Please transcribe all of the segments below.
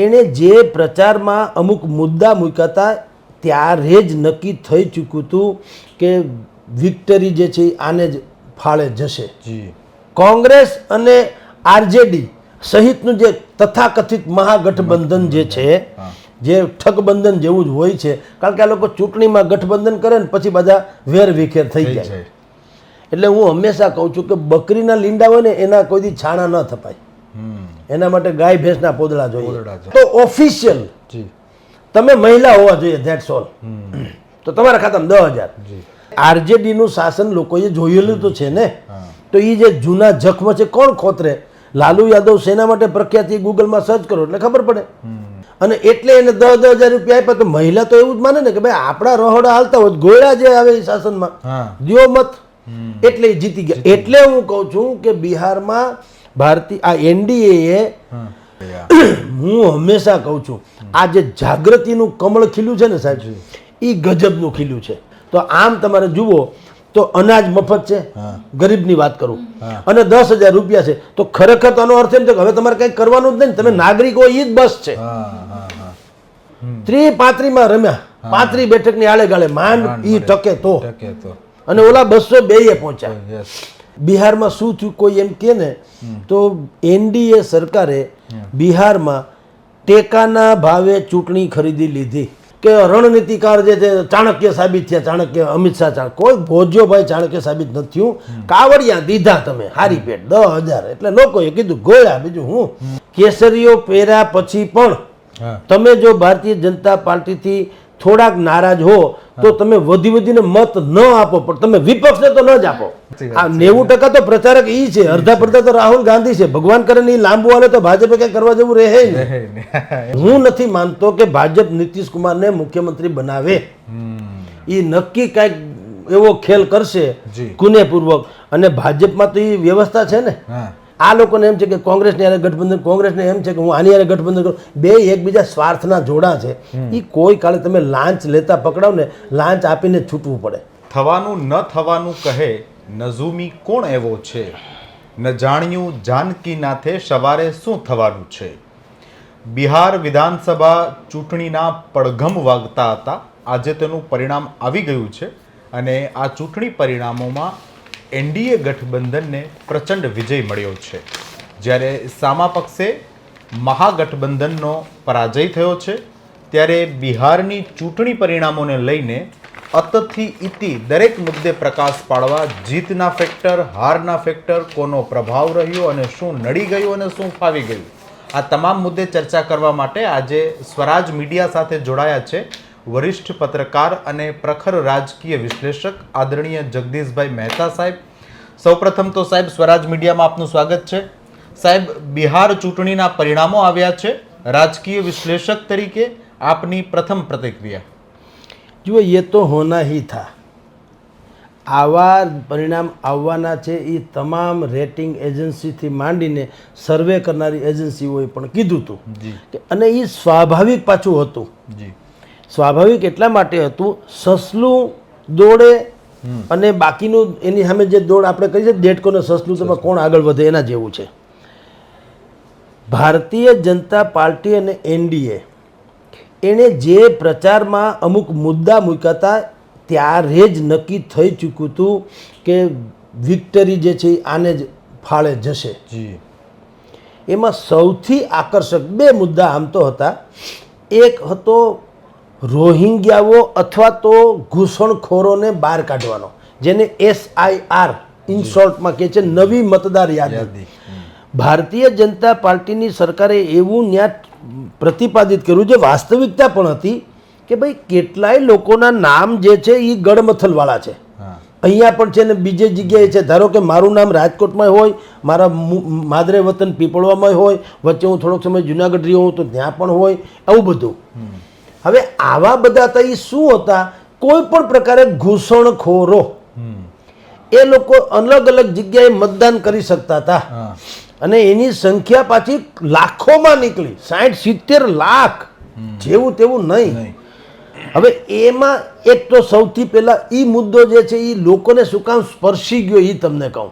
એણે જે પ્રચારમાં અમુક મુદ્દા મૂક્યા હતા ત્યારે જ નક્કી થઈ ચૂક્યું હતું કે વિક્ટરી જે છે આને જ ફાળે જશે. કોંગ્રેસ અને આરજેડી સહિતનું જે તથાકથિત મહાગઠબંધન જે છે, જે ઠગબંધન જેવું જ હોય છે, કારણ કે આ લોકો ચૂંટણીમાં ગઠબંધન કરે ને પછી બધા વેરવિખેર થઈ જાય. એટલે હું હંમેશા કહું છું કે બકરીના લીંડા હોય ને એના કોઈથી છાણા ન થપાય, એના માટે ગાય ભેંસના પોદળા જોઈએ. તો ઓફિશિયલ તમે મહિલા હોવા જોઈએ, ધેટ્સ ઓલ. તો તમારા ખાતામાં 10,000. આરજેડી નું શાસન લોકોએ જોયેલું તો છે ને, તો એ જે જૂના જખમ છે કોણ ખોતરે? લાલુ યાદવ શેના માટે પ્રખ્યાત છે ગૂગલમાં સર્ચ કરો એટલે ખબર પડે. અને એટલે એને 10,000 રૂપિયા આપ્યા. તો મહિલા તો એવું જ માને ને કે ભાઈ આપણા રહોડા હાલતા હોય, ગોળા જે આવે શાસનમાં દિયો મત, એટલે જીતી ગયા. એટલે હું કહું છું કે બિહારમાં ભારતીય આ એનડીએ હું હંમેશા કહું છું આ જે જાગૃતિનું કમળ ખીલ્યું છે ને સાહેબ, એ ગજબનું ખીલ્યું છે. તો આમ તમારે જુઓ તો અનાજ મફત છે, ગરીબની વાત કરું, અને 10,000 રૂપિયા છે. તો ખરેખર તો આનો અર્થ એમ છે કે હવે તમારે કંઈક કરવાનું જ નહીં, તમે નાગરિકો એ જ બસ છે. 35 રમ્યા, 35 બેઠકની આળે ગાળે માંડ ઈ ટકે તો, અને ઓલા 202 પહોંચ્યા. બિહારમાં શું થયું કોઈ એમ કે ને તો એનડીએ સરકારે બિહારમાં ટેકાના ભાવે ચૂંટણી ખરીદી લીધી. કે રણનીતિકાર જે છે ચાણક્ય સાબિત થયા, ચાણક્ય અમિત શાહ કોઈ ભોજ્યોભાઈ ચાણક્ય સાબિત નથી થયું. કાવડિયા દીધા તમે હારી પેટ 10,000, એટલે લોકોએ કીધું ગોળ્યા. બીજું હું કેસરીઓ પહેર્યા પછી પણ તમે જો ભારતીય જનતા પાર્ટીથી થોડાક નારાજ હો તો તમે વધીને મત ન આપો, પણ તમે વિપક્ષને તો ન જ આપો. આ 90% તો પ્રચારક ઈ છે, અડધા પડતા તો રાહુલ ગાંધી છે. ભગવાન કરે ને લાંબુ હાલે તો ભાજપે કઈ કરવા જેવું રહે નહીં. હું નથી માનતો કે ભાજપ નીતિશ કુમારને મુખ્યમંત્રી બનાવે. એ નક્કી કઈક એવો ખેલ કરશે કુનેપૂર્વક, અને ભાજપમાં તો એ વ્યવસ્થા છે ને. આ લોકોને એમ છે કે કોંગ્રેસને યારે ગઠબંધન, કોંગ્રેસને એમ છે કે હું આની યારે ગઠબંધન કરું. બે એકબીજા સ્વાર્થના જોડા છે. એ કોઈ કાળે તમે લાંચ લેતા પકડાવ ને, લાંચ આપીને છૂટવું પડે. થવાનું ન થવાનું કહે નઝુમી કોણ એવો છે, ન જાણ્યું જાનકીનાથે સવારે શું થવાનું છે. બિહાર વિધાનસભા ચૂંટણીના પડઘમ વાગતા હતા. આજે તેનું પરિણામ આવી ગયું છે, અને આ ચૂંટણી પરિણામોમાં એનડીએ ગઠબંધનને પ્રચંડ વિજય મળ્યો છે, જ્યારે સામા પક્ષે મહાગઠબંધનનો પરાજય થયો છે. ત્યારે બિહારની ચૂંટણી પરિણામોને લઈને અતથી ઇતિ દરેક મુદ્દે પ્રકાશ પાડવા જીતના ફેક્ટર, હારના ફેક્ટર, કોનો પ્રભાવ રહ્યો અને શું નડી ગયું અને શું ફાવી ગયું, આ તમામ મુદ્દે ચર્ચા કરવા માટે આજે સ્વરાજ મીડિયા સાથે જોડાયા છે વરિષ્ઠ પત્રકાર અને પ્રખર રાજકીય વિશ્લેષક આદરણીય જગદીશભાઈ મહેતા સાહેબ. સૌપ્રથમ તો સાહેબ સ્વરાજ મીડિયામાં આપનું સ્વાગત છે. સાહેબ, બિહાર ચૂંટણીના પરિણામો આવ્યા છે, રાજકીય વિશ્લેષક તરીકે આપની પ્રથમ પ્રતિક્રિયા. જુઓ, એ તો હોના ही था. આવા પરિણામ આવવાના છે એ તમામ રેટિંગ એજન્સીથી માંડીને સર્વે કરનારી એજન્સીઓએ પણ કીધું હતું. અને એ સ્વાભાવિક પાછું હતું. સ્વાભાવિક એટલા માટે હતું, સસલું દોડે અને બાકીનું એની સામે જે દોડ આપણે કહી છે દેડકોને સસલું, તમે કોણ આગળ વધે એના જેવું છે. ભારતીય જનતા પાર્ટી અને એનડીએ એણે જે પ્રચારમાં અમુક મુદ્દા મૂક્યા હતા ત્યારે જ નક્કી થઈ ચૂક્યું હતું કે વિક્ટરી જે છે આને જ ફાળે જશે. એમાં સૌથી આકર્ષક બે મુદ્દા આમ તો હતા. એક હતો રોહિંગ્યાઓ અથવા તો ઘૂસણખોરોને બહાર કાઢવાનો, જેને SIR ઇન શોર્ટમાં કહે છે, નવી મતદાર યાદી. ભારતીય જનતા પાર્ટીની સરકારે એવું ન્યા પ્રતિપાદિત કર્યું, જે વાસ્તવિકતા પણ હતી, કે ભાઈ કેટલાય લોકોના નામ જે છે એ ગડમથલવાળા છે, અહીંયા પણ છે ને બીજી જગ્યાએ છે. ધારો કે મારું નામ રાજકોટમાં હોય, મારા માદરે વતન પીપળવામાં હોય, વચ્ચે હું થોડોક સમય જુનાગઢ રહ્યો હું તો ત્યાં પણ હોય, આવું બધું. હવે આવા બધા હતા એ શું હતા? કોઈ પણ પ્રકારે ઘૂસણખોરો. એ લોકો અલગ અલગ જગ્યાએ મતદાન કરી શકતા હતા, અને એની સંખ્યા પાછી લાખોમાં નીકળી, 60-70 લાખ, જેવું તેવું નહીં. હવે એમાં એક તો સૌથી પહેલા એ મુદ્દો જે છે એ લોકોને શું કામ સ્પર્શી ગયો એ તમને કહું.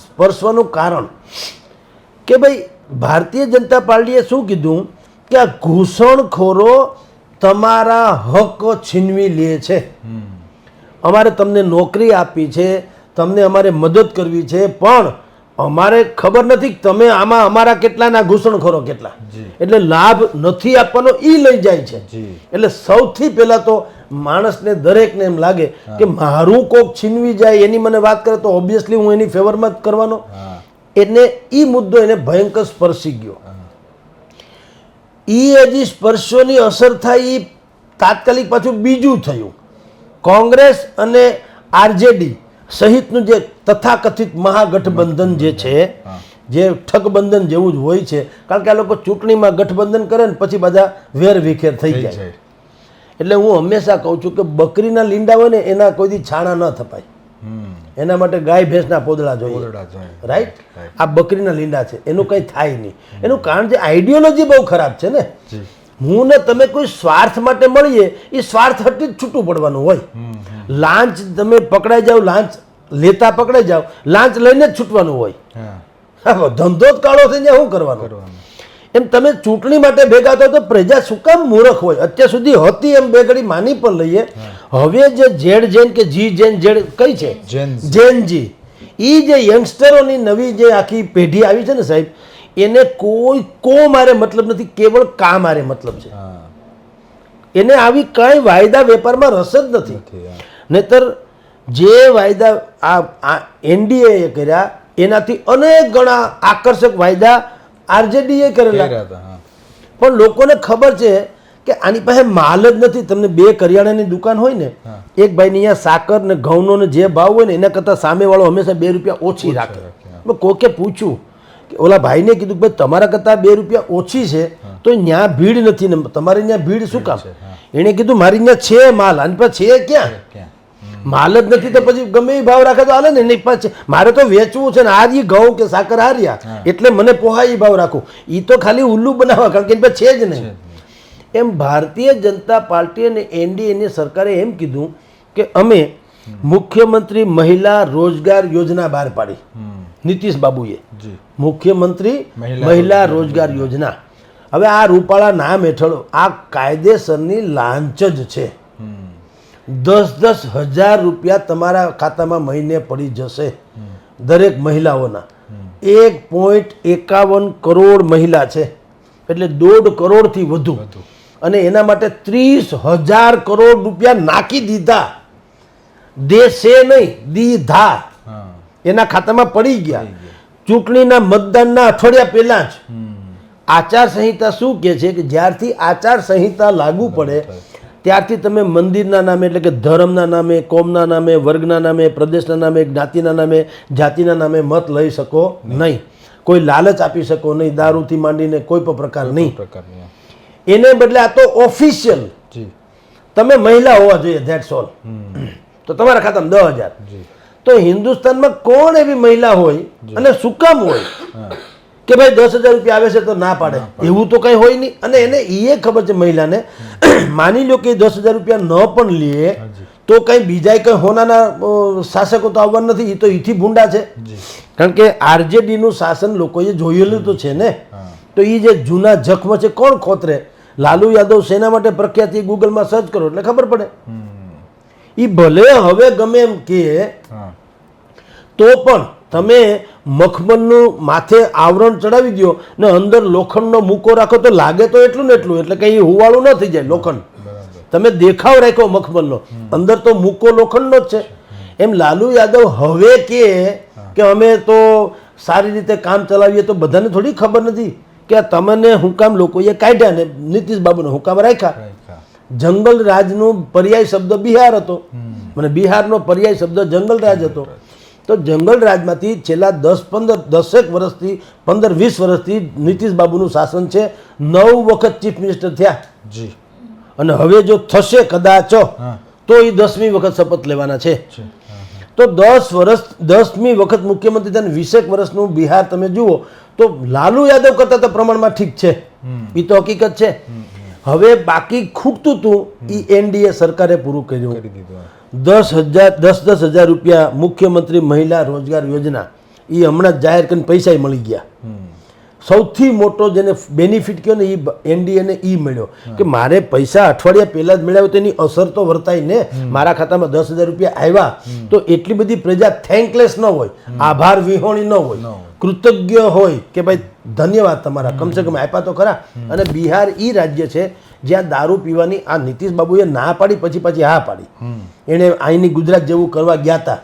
સ્પર્શવાનું કારણ કે ભાઈ ભારતીય જનતા પાર્ટીએ શું કીધું કે આ ઘૂસણખોરો તમારા હક છીનવી લે છે. અમારે તમને નોકરી આપી છે, તમને અમારે મદદ કરવી છે, પણ અમારે ખબર નથી કે તમે આમાં અમારા કેટલાના ઘૂસણખોરો કેટલા, એટલે લાભ નથી આપવાનો એ લઈ જાય છે. એટલે સૌથી પહેલા તો માણસને દરેકને એમ લાગે કે મારું કોક છીનવી જાય એની મને વાત કરે તો ઓબ્વિયસલી હું એની ફેવરમાં જ કરવાનો. એને એ મુદ્દો એને ભયંકર સ્પર્શી ગયો. એ હજી સ્પર્શોની અસર થાય એ તાત્કાલિક પાછું બીજું થયું. કોંગ્રેસ અને આરજેડી સહિતનું જે તથાકથિત મહાગઠબંધન જે છે, જે ઠગબંધન જેવું જ હોય છે, કારણ કે આ લોકો ચૂંટણીમાં ગઠબંધન કરે ને પછી બધા વેરવિખેર થઈ જાય. એટલે હું હંમેશા કહું છું કે બકરીના લીંડા હોય ને એના કોઈથી છાણા ન થપાય. એના માટે ગાય ભેંસના પોદળા જોઈએ, રાઈટ? આ બકરીના લીંડા છે, એનું કંઈ થાય નહીં. એનું કારણ જે આઈડિયોલોજી બહુ ખરાબ છે ને. હું ને તમે કોઈ સ્વાર્થ માટે મળીએ, એ સ્વાર્થ હટી જ છૂટું પડવાનું હોય. લાંચ તમે પકડાઈ જાઓ, લાંચ લેતા પકડાઈ જાઓ, લાંચ લઈને જ છૂટવાનું હોય. ધંધો જ કાળો થઈને શું કરવાનું? એમ તમે ચૂંટણી માટે ભેગા થાવ તો પ્રજા શું કામ મૂર્ખ હોય? અત્યાર સુધી હતી એમ બે ઘડી માની પણ લઈએ. હવે જે ઝેડ જેન કે જી જેન ઝેડ કઈ છે, જેનજી, એ જે યંગસ્ટરોની નવી જે આખી પેઢી આવી છે ને સાહેબ, એને કોઈ મારે મતલબ નથી, કેવળ કામ મારે મતલબ છે. એને આવી કઈ વાયદા વેપારમાં રસ જ નથી. નહીતર જે વાયદા આ એનડીએ કર્યા એનાથી અનેક ગણા આકર્ષક વાયદા આરજેડીએ કરેલા. પણ લોકોને ખબર છે કે આની પાસે માલ જ નથી. તમને બે કરિયાણાની દુકાન હોય ને, એક ભાઈની અહીંયા સાકર ને ઘઉંનો ને જે ભાવ હોય ને એના કરતાં સામેવાળો હંમેશા 2 રૂપિયા ઓછી રાખે. કોકે પૂછ્યું કે ઓલા ભાઈને કીધું કે ભાઈ તમારા કરતાં 2 રૂપિયા ઓછી છે તો ત્યાં ભીડ નથી ને તમારે ત્યાં ભીડ શું કામ? એણે કીધું મારી ત્યાં છે માલ, આની પાસે છે ક્યાં? માલ જ નથી તો પછી ગમે એ ભાવ રાખે તો હાલે ને. એની પાસે મારે તો વેચવું છે ને, આ જ ઘઉં કે સાકર હાર્યા એટલે મને પોહાય એ ભાવ રાખું. એ તો ખાલી ઉલ્લુ બનાવવા, કારણ કે એની પાસે છે જ નહીં. એમ ભારતીય જનતા પાર્ટી અને એનડીએની સરકારે એમ કીધું કે અમે મુખ્યમંત્રી મહિલા રોજગાર યોજના બહાર પાડી. નીતિશ બાબુએ મુખ્યમંત્રી મહિલા રોજગાર યોજના. હવે આ રૂપાળા નામ હેઠળ આ કાયદેસરની લાંચ જ છે. 10,000 રૂપિયા તમારા ખાતામાં મહિને પડી જશે દરેક મહિલાઓના. 1.51 કરોડ મહિલા છે, એટલે 1.5 કરોડથી વધુ. અને એના માટે 30,000 કરોડ રૂપિયા નાખી દીધા. દેશે નહીં, દીધા, એના ખાતામાં પડી ગયા. ચૂંટણીના મતદાનના અઠવાડિયા પહેલા જ આચાર સંહિતા શું કહે છે કે જ્યારથી આચાર સંહિતા લાગુ પડે ત્યારથી તમે મંદિરના નામે, એટલે કે ધર્મના નામે, કોમના નામે, વર્ગના નામે, પ્રદેશના નામે, જ્ઞાતિના નામે, જાતિના નામે મત લઈ શકો નહીં. કોઈ લાલચ આપી શકો નહીં, દારૂથી માંડીને કોઈ પણ પ્રકાર નહીં. એને બદલે આ તો ઓફિશિયલ તમે મહિલા હોવા જોઈએ, ધેટ્સ ઓલ. તો તમારા ખાતામાં 10,000. તો હિન્દુસ્તાનમાં કોણ એવી મહિલા હોય અને શું કામ હોય કે ભાઈ 10,000 રૂપિયા આવે છે તો ના પાડે? એવું તો કંઈ હોય નહીં. અને એને એ ખબર છે મહિલાને, માની લો કે 10,000 રૂપિયા ન પણ લે તો કંઈ બીજા કંઈ હોનાના શાસકો તો આવવાના નથી. એ તો એથી ભૂંડા છે, કારણ કે આરજેડીનું શાસન લોકોએ જોયેલું તો છે ને. તો એ જે જૂના જખમ છે કોણ ખોતરે? લાલુ યાદવ શેના માટે પ્રખ્યાત? ગૂગલમાં સર્ચ કરો એટલે ખબર પડે. એ ભલે હવે ગમે એમ કે તો પણ તમે મખમલનું માથે આવરણ ચડાવી દો ને અંદર લોખંડનો મૂકો રાખો તો લાગે તો એટલું ને એટલું, એટલે કંઈ હુવાળું ન થઈ જાય લોખંડ. તમે દેખાવ રાખ્યો મખમલનો, અંદર તો મૂકો લોખંડનો જ છે. એમ લાલુ યાદવ હવે કે અમે તો સારી રીતે કામ ચલાવીએ, તો બધાને થોડી ખબર નથી કે તમને હું કામ લોકોએ કાઢ્યા ને નીતિશ બાબુને હું કામ રાખ્યા. જંગલ રાજનું પર્યાય શબ્દ બિહાર હતો, મને બિહારનો પર્યાય શબ્દ જંગલ રાજ હતો. તો જંગલ રાજમાંથી છેલ્લા 10-15 વર્ષથી નીતિશ બાબુનું શાસન છે. 9 વખત ચીફ મિનિસ્ટર થયા જી. અને હવે જો થશે કદાચ તો એ 10મી વખત શપથ લેવાના છે. તો 10મી વખત મુખ્યમંત્રી થઈને 20 વર્ષનું બિહાર તમે જુઓ તો લાલુ યાદવ કરતા તો પ્રમાણમાં ઠીક છે, એ તો હકીકત છે. હવે બાકી ખૂટતું હતું એ એનડીએ સરકારે પૂરું કર્યું. 10,000 રૂપિયા મુખ્યમંત્રી મહિલા રોજગાર યોજના એ હમણાં જ જાહેર કરીને પૈસા મળી ગયા. સૌથી મોટો જેને બેનિફિટ કહો ને એ એનડીએને એ મળ્યો કે મારે પૈસા અઠવાડિયા પહેલા જ મળ્યા હોય તો એની અસર તો વર્તાય ને. મારા ખાતામાં 10,000 રૂપિયા આવ્યા તો એટલી બધી પ્રજા થેન્કલેસ ન હોય, આભાર વિહોણી ન હોય, કૃતજ્ઞ હોય કે ભાઈ ધન્યવાદ તમારા, કમસે કમ આપ્યા તો ખરા. અને બિહાર એ રાજ્ય છે જ્યાં દારૂ પીવાની આ નીતિશ બાબુએ ના પાડી પછી હા પાડી. એણે અહીંની ગુજરાત જેવું કરવા ગયા હતા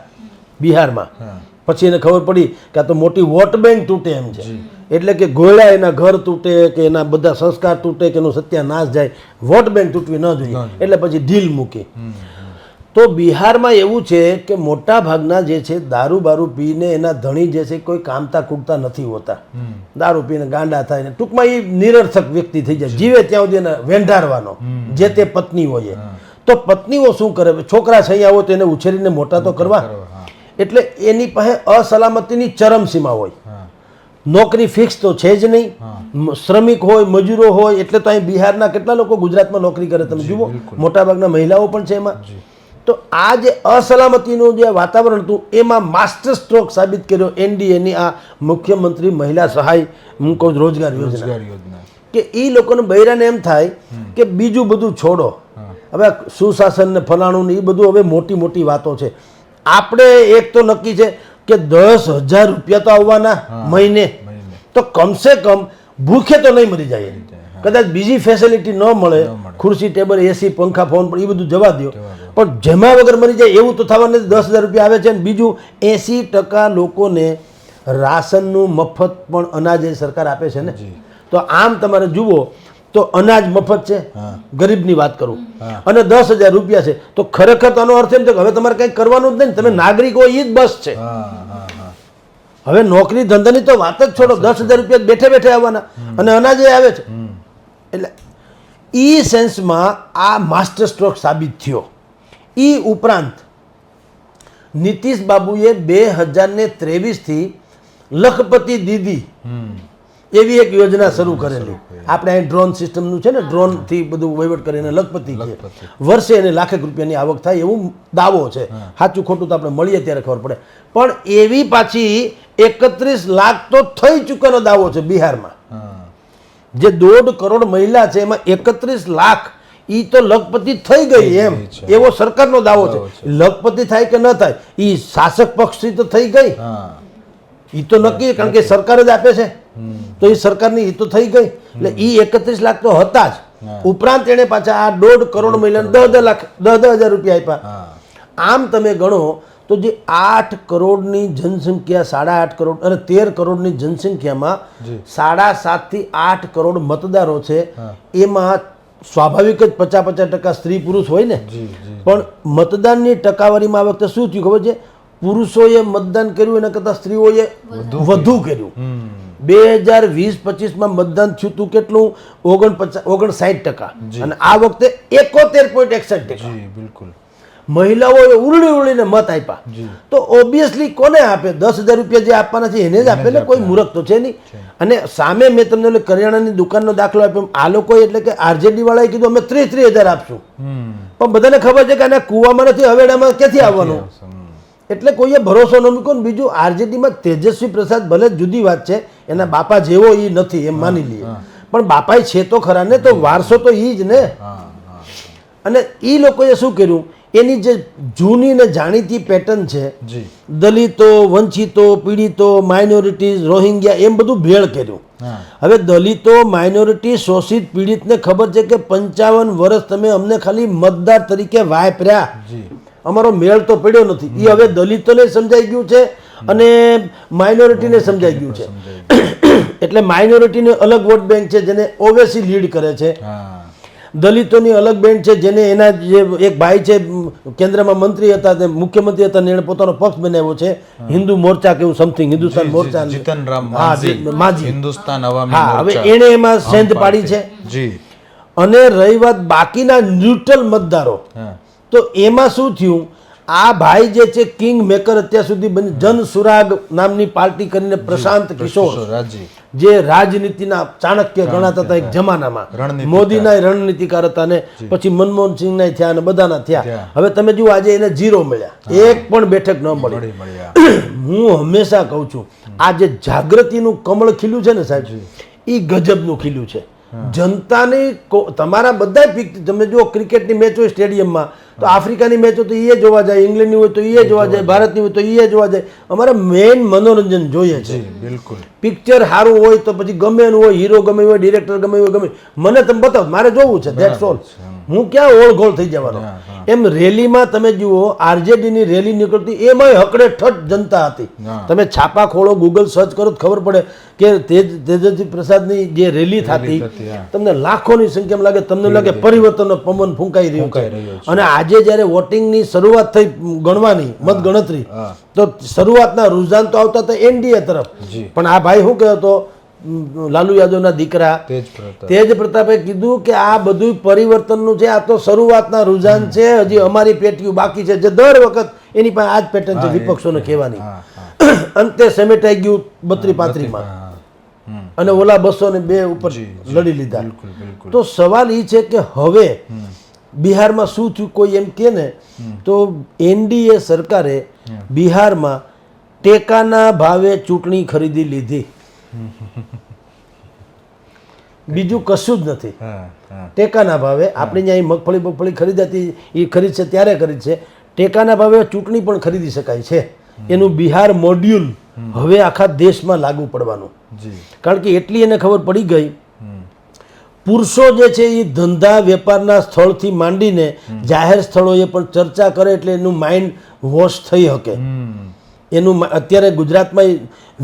બિહારમાં, પછી એને ખબર પડી કે આ તો મોટી વોટ બેંક તૂટે એમ છે, એટલે કે ગોળા એના ઘર તૂટે કે એના બધા સંસ્કાર તૂટે કે એનો સત્યાનાશ જાય, વોટ બેંક તૂટવી ન જોઈએ, એટલે પછી ઢીલ મૂકી. તો બિહારમાં એવું છે કે મોટા ભાગના જે છે દારૂ બારૂ પીને એના ધણી જે છે કોઈ કામતા કૂકતા નથી હોતા, દારૂ પીને ગાંડા થાય ને ટૂંકમાં એ નિરર્થક વ્યક્તિ થઈ જાય, જીવે ત્યાં સુધી એને વેંઢારવાનો જે તે પત્ની હોય. તો પત્નીઓ શું કરે, છોકરા છૈયા હોય તો એને ઉછેરીને મોટા તો કરવા, એટલે એની પાસે અસલામતીની ચરમસીમા હોય. નોકરી ફિક્સ તો છે જ નહીં, શ્રમિક હોય, મજૂરો હોય, એટલે તો અહીં બિહારના કેટલા લોકો ગુજરાતમાં નોકરી કરે તમે જુઓ, મોટાભાગના મહિલાઓ પણ છે એમાં. તો આ જે અસલામતીનું જે વાતાવરણ હતું એમાં માસ્ટર સ્ટ્રોક સાબિત કર્યો એનડીએની આ મુખ્યમંત્રી મહિલા સહાય રોજગાર યોજના, કે એ લોકોને બૈરાને એમ થાય કે બીજું બધું છોડો, હવે સુશાસન ને ફલાણું ને એ બધું હવે મોટી મોટી વાતો છે. આપણે એક તો નક્કી છે કે 10,000 રૂપિયા તો આવવાના મહિને, તો કમસે કમ ભૂખે તો નહીં મરી જાય. કદાચ બીજી ફેસિલિટી ન મળે, ખુરશી ટેબલ એસી પંખા ફોન પણ એ બધું જવા દો, પણ જમા વગર મરી જાય એવું તો થવાનું નથી. 10,000 રૂપિયા આવે છે ને બીજું 80% લોકોને રાશનનું મફત પણ અનાજ એ સરકાર આપે છે ને. તો આમ તમારે જુઓ તો અનાજ મફત છે, ગરીબની વાત કરું, અને 10,000 રૂપિયા છે, તો ખરેખર તો આનો અર્થ એમ છે કે હવે તમારે કંઈ કરવાનું જ નહીં, તમે નાગરિક હોય એ જ બસ છે. હવે નોકરી ધંધાની તો વાત જ છોડો, 10,000 રૂપિયા બેઠે બેઠે આવવાના અને અનાજ એ આવે છે. એટલે ઈ સેન્સમાં આ માસ્ટર સ્ટ્રોક સાબિત થયો. ઈ ઉપરાંત નીતિશ બાબુએ 2023 થી લખપતિ દીદી એવી એક યોજના શરૂ કરેલી. આપણે અહીં ડ્રોન સિસ્ટમનું છે ને, ડ્રોન થી બધું વહીવટ કરીને લખપતિ છે. વર્ષે એને લાખેક રૂપિયાની આવક થાય એવું દાવો છે, સાચું ખોટું તો આપણે મળીએ ત્યારે ખબર પડે. પણ એવી પાછી 31 લાખ તો થઈ ચૂકેલો દાવો છે બિહારમાં. જે 1.5 કરોડ મહિલા છે એમાં 31 લાખ ઈ તો લખપતિ થઈ ગઈ એમ, એવો સરકારનો દાવો છે. લખપતિ થાય કે ન થાય, ઈ શાસક પક્ષથી તો થઈ ગઈ, ઈ તો નક્કી, કારણ કે સરકાર જ આપે છે, તો એ સરકારની ઈ તો થઈ ગઈ. એટલે ઈ 31 લાખ તો હતા જ. ઉપરાંત એને પાછા આ 1.5 કરોડ મહિલાને 10,000 રૂપિયા આપ્યા. આમ તમે ગણો તો જે 8 કરોડની જનસંખ્યા, 8.5 કરોડ અને 13 કરોડની જનસંખ્યામાં 7.5 થી 8 કરોડ મતદારો છે. એમાં સ્વાભાવિક જ 50% સ્ત્રી પુરુષ હોય ને, પણ મતદાનની ટકાવારીમાં આ વખતે શું થયું ખબર છે, પુરુષોએ મતદાન કર્યું એના કરતાં સ્ત્રીઓએ વધુ કર્યું. 2020-25 મતદાન થયું હતું કેટલું, 59%, અને આ વખતે 71.61%. બિલકુલ મહિલાઓએ ઉરડીને મત આપ્યા. તો ઓબ્વિયસલી કોને આપે, 10,000 રૂપિયા જે આપવાના છે એને જ આપે ને, કોઈ મૂર્ખ તો છે નહીં. અને સામે મેં તમને કરિયાણાની દુકાનનો દાખલો આપ્યો, આ લોકોએ એટલે કે આરજેડી વાળાએ કીધું અમે 33,000 આપશું, પણ બધાને ખબર છે કે આના કૂવામાં નથી, હવેડામાં ક્યાંથી આવવાનું, એટલે કોઈએ ભરોસો ન મૂક્યો. બીજું આરજેડીમાં તેજસ્વી પ્રસાદ ભલે જુદી વાત છે, એના બાપા જેવો એ નથી એમ માની લઈએ, પણ બાપાએ છે તો ખરા ને, તો વારસો તો એ જ ને. અને એ લોકોએ શું કર્યું, એની જે જૂની ને જાણીતી પેટર્ન છે, દલિતો, વંચિતો, પીડિતો, માઇનોરિટીઝ, રોહિંગ્યા, એમ બધું ભેળ કર્યું. હવે દલિતો, માઇનોરિટી, શોષિત, પીડિતને ખબર છે કે 55 વર્ષ તમે અમને ખાલી મતદાર તરીકે વાપર્યા, અમારો મેળ તો પડ્યો નથી. એ હવે દલિતોને સમજાઈ ગયું છે અને માઇનોરિટીને સમજાઈ ગયું છે. એટલે માઇનોરિટીને અલગ વોટ બેંક છે જેને ઓવેસી લીડ કરે છે, દલિતોની અલગ બેન્ડ છે જેને એના જે એક ભાઈ છે કેન્દ્રમાં મંત્રી હતા, તે મુખ્યમંત્રી હતા, એને પોતાનો પક્ષ બનાવ્યો છે, હિન્દુ મોરચા કેવું સમથિંગ, હિન્દુસ્તાન મોરચા, જીતનરામ માઝી, હિન્દુસ્તાન અવામી હા. હવે મોરચા, એને એમાં સેન્ધ પાડી છે. અને રહી વાત બાકીના ન્યુટ્રલ મતદારો, તો એમાં શું થયું, આ ભાઈ જે છે કિંગ મેકર અત્યાર સુધી જન સુરાગ નામની પાર્ટી કરીને પ્રશાંત કિશોર જે રાજનીતિના ચાણક્ય ગણાતા હતા એક જમાનામાં, મોદીના રણનીતિકાર હતા ને પછી મનમોહન સિંહના થયા અને બધાના થયા. હવે તમે જુઓ આજે એને 0 મળ્યા, એક પણ બેઠક ન મળી. હું હંમેશા કહું છું આ જે જાગૃતિનું કમળ ખીલ્યું છે ને સાહેબ, એ ગજબનું ખીલ્યું છે. જનતાની તમારા બધા પિક, તમે જુઓ ક્રિકેટની મેચ હોય સ્ટેડિયમમાં તો આફ્રિકાની મેચ હોય તો એ જોવા જાય, ઇંગ્લેન્ડની હોય તો એ જોવા જાય, ભારતની હોય તો એ જોવા જાય. અમારે મેઇન મનોરંજન જોઈએ છે. બિલકુલ પિક્ચર સારું હોય તો પછી ગમે એનું હોય, હીરો ગમે હોય, ડિરેક્ટર ગમે હોય, ગમે મને તમે બતાવો, મારે જોવું છે, ધેટ્સ ઓલ. હું ક્યાં ઓળઘોળ થઈ જવાનો. એમ રેલીમાં તમે જુઓ આરજેડીની રેલી નીકળતી એમાંય હકડે ઠઠ જનતા હતી. તમે છાપા ખોલો, ગૂગલ સર્ચ કરો તો ખબર પડે કે તેજસ્વી પ્રસાદની જે રેલી થતી તમને લાખોની સંખ્યામાં લાગે, તમને લાગે પરિવર્તનનો પવન ફૂંકાઈ રહ્યો છે. અને આજે જ્યારે વોટિંગની શરૂઆત થઈ ગણવાની મત ગણતરી, તો શરૂઆતના રુઝાન તો આવતા હતા એનડીએ તરફ, પણ આ ભાઈ શું કહેતો હતો, લાલુ યાદવના દીકરા તેજ પ્રતાપે કીધું કે આ બધું પરિવર્તનનું છે, આ તો શરૂઆતના રુઝાન છે, હજી અમારી પેટીઓ બાકી છે, જે દર વખત એની પાસે આ જ પેટર્ન છે વિપક્ષોને કહેવાની. અંતે સમેટાઈ ગયું 32-35માં અને ઓલા 202 ઉપર લડી લીધા. તો સવાલ એ છે કે હવે બિહારમાં શું થયું, કોઈ એમ કે ને તો એનડીએ સરકારે બિહારમાં ટેકાના ભાવે ચૂંટણી ખરીદી લીધી, બીજું કશું જ નથી. ટેકાના ભાવે આપણે ત્યાં મગફળી ખરીદાતી એ ખરીદશે ત્યારે ખરીદ છે, ટેકાના ભાવે ચૂંટણી પણ ખરીદી શકાય છે. એનું બિહાર મોડ્યુલ હવે આખા દેશમાં લાગુ પડવાનું, કારણ કે એટલી એને ખબર પડી ગઈ પુરુષો જે છે એ ધંધા વેપારના સ્થળથી માંડીને જાહેર સ્થળોએ પણ ચર્ચા કરે એટલે એનું માઇન્ડ વોશ થઈ શકે. એનું અત્યારે ગુજરાતમાં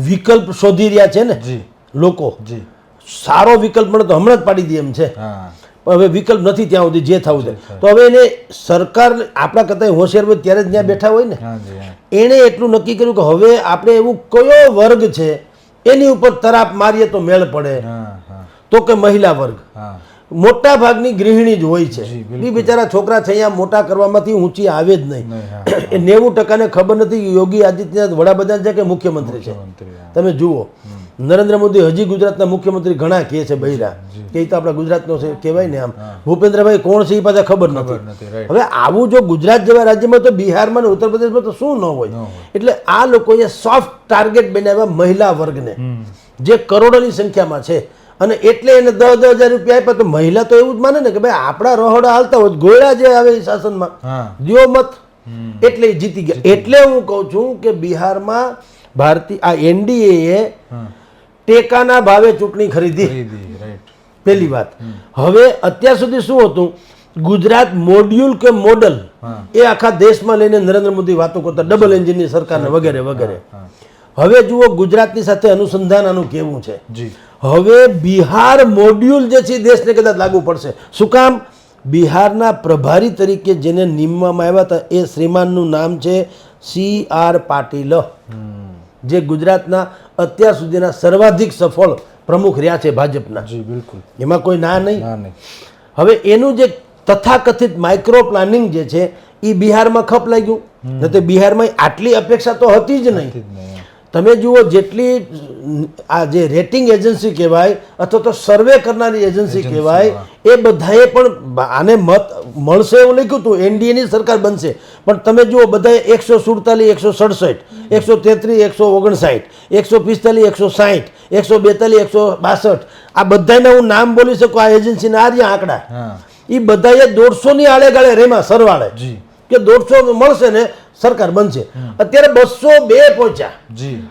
વિકલ્પ શોધી રહ્યા છે ને લોકો, સારો વિકલ્પ મળે તો હમણાં જ પાડી દે એમ છે, હવે વિકલ્પ નથી ત્યાં સુધી જે થવું છે. તો હવે એને સરકાર આપણા કરતા હોશિયાર હોય ત્યારે જ ત્યાં બેઠા હોય ને, એણે એટલું નક્કી કર્યું કે હવે આપણે એવું કયો વર્ગ છે એની ઉપર તરાપ મારીએ તો મેળ પડે, તો કે મહિલા વર્ગ. મોટા ભાગની ગૃહિણી જ હોય છે, એ બિચારા છોકરા છે અહીંયા મોટા કરવામાંથી ઊંચી આવે જ નહીં. એ 90% ખબર નથી યોગી આદિત્યનાથ વડાપ્રધાન છે કે મુખ્યમંત્રી છે. તમે જુઓ નરેન્દ્ર મોદી હજી ગુજરાતના મુખ્યમંત્રી ઘણા કહે છે બૈરા, કે એ તો આપણા ગુજરાતનો છે કહેવાય ને. આમ ભૂપેન્દ્રભાઈ કોણ છે એ પાછા ખબર નથી. હવે આવું જો ગુજરાત જેવા રાજ્યમાં તો બિહારમાં ને ઉત્તર પ્રદેશમાં તો શું ન હોય. એટલે આ લોકોએ સોફ્ટ ટાર્ગેટ બનાવ્યા મહિલા વર્ગને, જે કરોડોની સંખ્યામાં છે. અને એટલે એને 10,000 રૂપિયા આપ્યા. તો મહિલા તો એવું જ માને ને કે ભાઈ આપણા રહોડા હાલતા હોય, ગોળા જે આવે શાસનમાં દિયો મત, એટલે જીતી ગયા. એટલે હું કહું છું કે બિહારમાં ભારતીય આ એનડીએ ટેકાના ભાવે ચૂંટણી ખરીદી, પહેલી વાત. હવે અત્યાર સુધી શું હતું, ગુજરાત મોડ્યુલ કે મોડલ એ આખા દેશમાં લઈને નરેન્દ્ર મોદી વાતો કરતા, ડબલ એન્જિનની સરકારને વગેરે વગેરે. હવે જુઓ ગુજરાતની સાથે અનુસંધાન આનું કેવું છે. હવે બિહાર મોડ્યુલ જે છે દેશને કદાચ લાગુ પડશે. શું કામ? બિહારના પ્રભારી તરીકે જેને નિમવામાં આવ્યા હતા એ શ્રીમાનનું નામ છે CR પાટીલ, જે ગુજરાતના અત્યાર સુધીના સર્વાધિક સફળ પ્રમુખ રહ્યા છે ભાજપના. એમાં કોઈ ના નહીં. હવે એનું જે તથાકથિત માઇક્રો પ્લાનિંગ જે છે એ બિહારમાં ખપ લાગ્યું. તો બિહારમાં આટલી અપેક્ષા તો હતી જ નહીં. તમે જુઓ જેટલી આ જે રેટિંગ એજન્સી કહેવાય અથવા તો સર્વે કરનારી એજન્સી કહેવાય, એ બધાએ પણ આને મત મળશે એવું લખ્યું હતું, એનડીએની સરકાર બનશે. પણ તમે જુઓ બધાએ 147, 167, 133, 159, 145, 160, 142, 162 આ બધાના હું નામ બોલી શકું. આ એજન્સીના આ રહ્યા આંકડા, એ બધાએ 150ની આળેગાળે રેમાં સરવાળે કે 150 મળશે ને સરકાર બનશે. અત્યારે 202 પહોંચ્યા.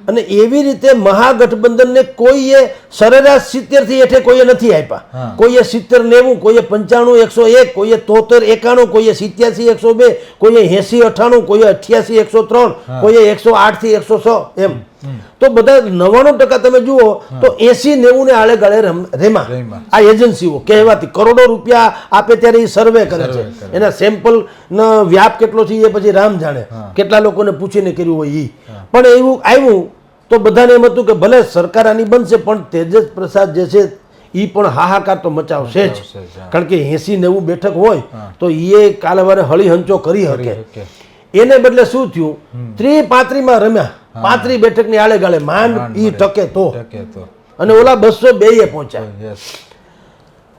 અને એવી રીતે મહાગઠબંધનને કોઈએ સરેરાશ 70 થી હેઠે કોઈએ નથી આપ્યા. કોઈએ 70, 90, કોઈએ 95, 101, કોઈએ 73, 91, કોઈએ 87, 102, કોઈએ 80, 98, કોઈએ 88, 103, કોઈએ 108 થી 106 એમ. તો બધા 99% તમે જુઓ તો 80, 90 ને આળે ગાળે રેમાં આ એજન્સીઓ કહેવાતી કરોડો રૂપિયા આપે ત્યારે એ સર્વે કરે છે. એના સેમ્પલ નો વ્યાપ કેટલો છે એ પછી રામ જાણે, કેટલા લોકોને પૂછીને કર્યું હોય એ. પણ એવું આવ્યું તો બધાને એમ હતું કે ભલે સરકાર આની બનશે પણ તેજસ પ્રસાદ જે છે એ પણ હાહાકાર તો મચાવશે જ. કારણ કે 80-90 બેઠક હોય તો એ કાલવારે હળી હંચો કરી શકે. એને બદલે શું થયું 35 માં રમ્યા 35 બેઠકની આળે ગાળે માંડ ઈ ટકે તો અને ઓલા 202 પહોંચ્યા.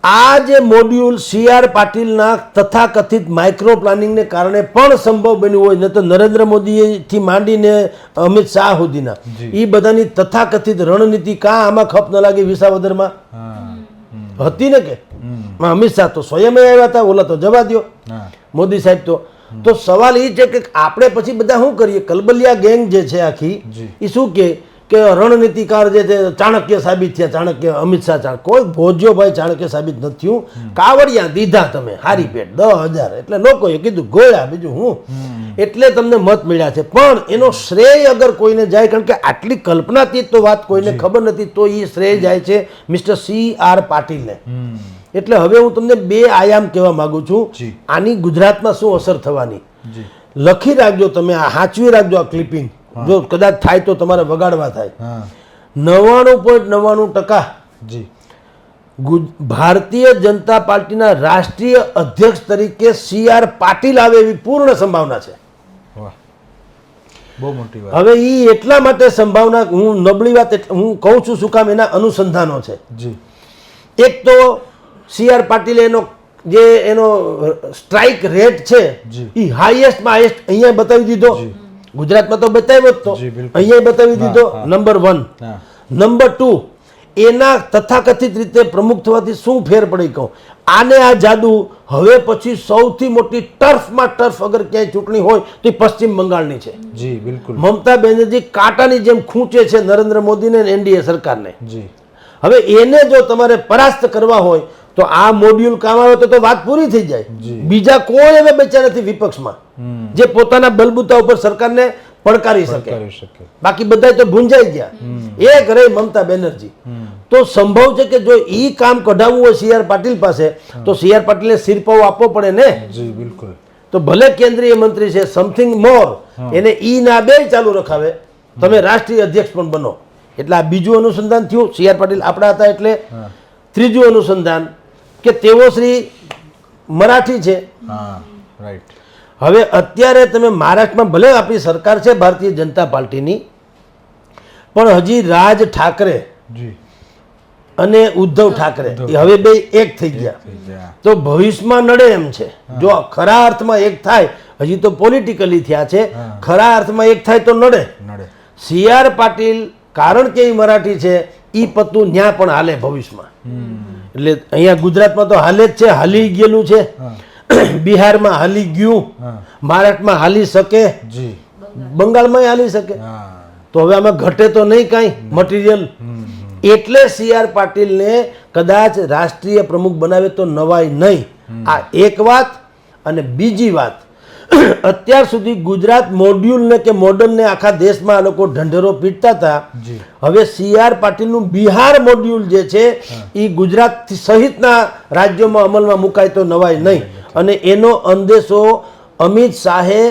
આ જે મોડ્યુલ CR પાટીલના તથાકથિત માઇક્રો પ્લાનિંગને કારણે પણ સંભવ બન્યું હોય, ન તો નરેન્દ્ર મોદીથી માંડીને અમિત શાહ સુધીના એ બધાની તથાકથિત રણનીતિ કાં આમાં ખપ ન લાગી વિસાવદરમાં હતી ને કે અમિત શાહ તો સ્વયં આવ્યા હતા, ઓલા તો જવા દો મોદી સાહેબ તો સવાલ એ છે કે આપણે પછી બધા શું કરીએ, કલબલિયા ગેંગ જે છે આખી એ શું કે રણનીતિકાર જે છે ચાણક્ય સાબિત થયા, ચાણક્ય અમિત શાહ કોઈ ભોજ્યો ભાઈ ચાણક્ય સાબિત નથી થયું. કાવડિયા દીધા તમે હારી પેટ 10,000 એટલે લોકોએ કીધું ગોળ્યા, બીજું હું એટલે તમને મત મળ્યા છે. પણ એનો શ્રેય અગર કોઈને જાય, કારણ કે આટલી કલ્પનાતીત તો વાત કોઈને ખબર નથી, તો એ શ્રેય જાય છે મિસ્ટર CR પાટીલને. એટલે હવે હું તમને 2 આયામ કહેવા માંગુ છું, આની ગુજરાતમાં શું અસર થવાની લખી રાખજો તમે, આ સાચવી રાખજો આ ક્લિપિંગ, જો કદાચ થાય તો તમારે વગાડવા થાય. 99.99% ભારતીય જનતા પાર્ટીના રાષ્ટ્રીય અધ્યક્ષ તરીકે CR પાટીલ આવે એવી પૂર્ણ સંભાવના છે. બહુ મોટી વાત. હવે ઈ એટલા માટે સંભાવના, હું નબળી વાત હું કહું છું શું કામ, એના અનુસંધાનો છે. એક તો CR પાટીલે એનો સ્ટ્રાઇક રેટ છે એ હાઈએસ્ટમાં હાઈએસ્ટ અહીંયા બતાવી દીધો. ગુજરાતમાં તો બતાવ્યો જ તો, અહીંયા બતાવી દીધો. નંબર 1. નંબર 2, એના તથાકથિત રીતે પ્રમુખ થવાથી શું ફેર પડી કહું, આને આ જાદુ હવે પછી સૌથી મોટી ટર્ફમાં ટર્ફ અગર ક્યાંય ચૂંટણી હોય તો એ પશ્ચિમ બંગાળની છે. જી બિલકુલ. મમતા બેનર્જી કાંટાની જેમ ખૂંચે છે નરેન્દ્ર મોદીને NDA સરકારને. હવે એને જો તમારે પરાસ્ત કરવા હોય તો આ મોડ્યુલ કામ આવે તો વાત પૂરી થઈ જાય. બીજા કોઈ હવે બચ્યા નથી વિપક્ષમાં જે પોતાના બલબૂતા ઉપર સરકારને પડકારી શકે, બાકી બધા તો ભૂંજાઈ ગયા. એક રહી મમતા બેનર્જી. તો સંભવ છે કે જો ઈ કામ કઢાવવું હોય CR પાટીલ પાસે તો CR પાટીલને સિરપાવ આપવો પડે ને. બિલકુલ. તો ભલે કેન્દ્રીય મંત્રી છે, સમથિંગ મોર, એને ઈ ના 2 ચાલુ રખાવે, તમે રાષ્ટ્રીય અધ્યક્ષ પણ બનો. એટલે આ બીજું અનુસંધાન થયું. CR પાટીલ આપણા હતા એટલે. ત્રીજું અનુસંધાન કે તેઓ શ્રી મરાઠી છે. હવે અત્યારે તમે મહારાષ્ટ્રમાં ભલે આપણી સરકાર છે ભારતીય જનતા પાર્ટીની, પણ હજી રાજ ઠાકરે અને ઉદ્ધવ ઠાકરે હવે 2 એક થઈ ગયા. તો ભવિષ્યમાં નડે એમ છે. જો ખરા અર્થમાં એક થાય, હજી તો પોલિટિકલી થયા છે, ખરા અર્થમાં એક થાય તો નડે. CR પાટીલ કારણ કે એ મરાઠી છે, ઈ પત્તું ન્યા પણ હાલે ભવિષ્યમાં. એટલે અહીંયા ગુજરાતમાં તો હાલે જ છે, હાલી ગયેલું છે, બિહારમાં હાલી ગયું, મહારાષ્ટ્રમાં હાલી શકે, બંગાળમાં હાલી શકે. તો હવે આમાં ઘટે તો નહીં કાંઈ મટીરિયલ. એટલે CR પાટીલને કદાચ રાષ્ટ્રીય પ્રમુખ બનાવે તો નવાય નહીં. આ એક વાત. અને બીજી વાત, અત્યાર સુધી ગુજરાત મોડ્યુલને કે મોડલને આખા દેશમાં આ લોકો ઢંઢેરો પીટતા હતા. હવે CR પાટીલનું બિહાર મોડ્યુલ જે છે એ ગુજરાત સહિતના રાજ્યોમાં અમલમાં મુકાય તો નવાય નહીં. અને એનો અંદેશો અમિત શાહે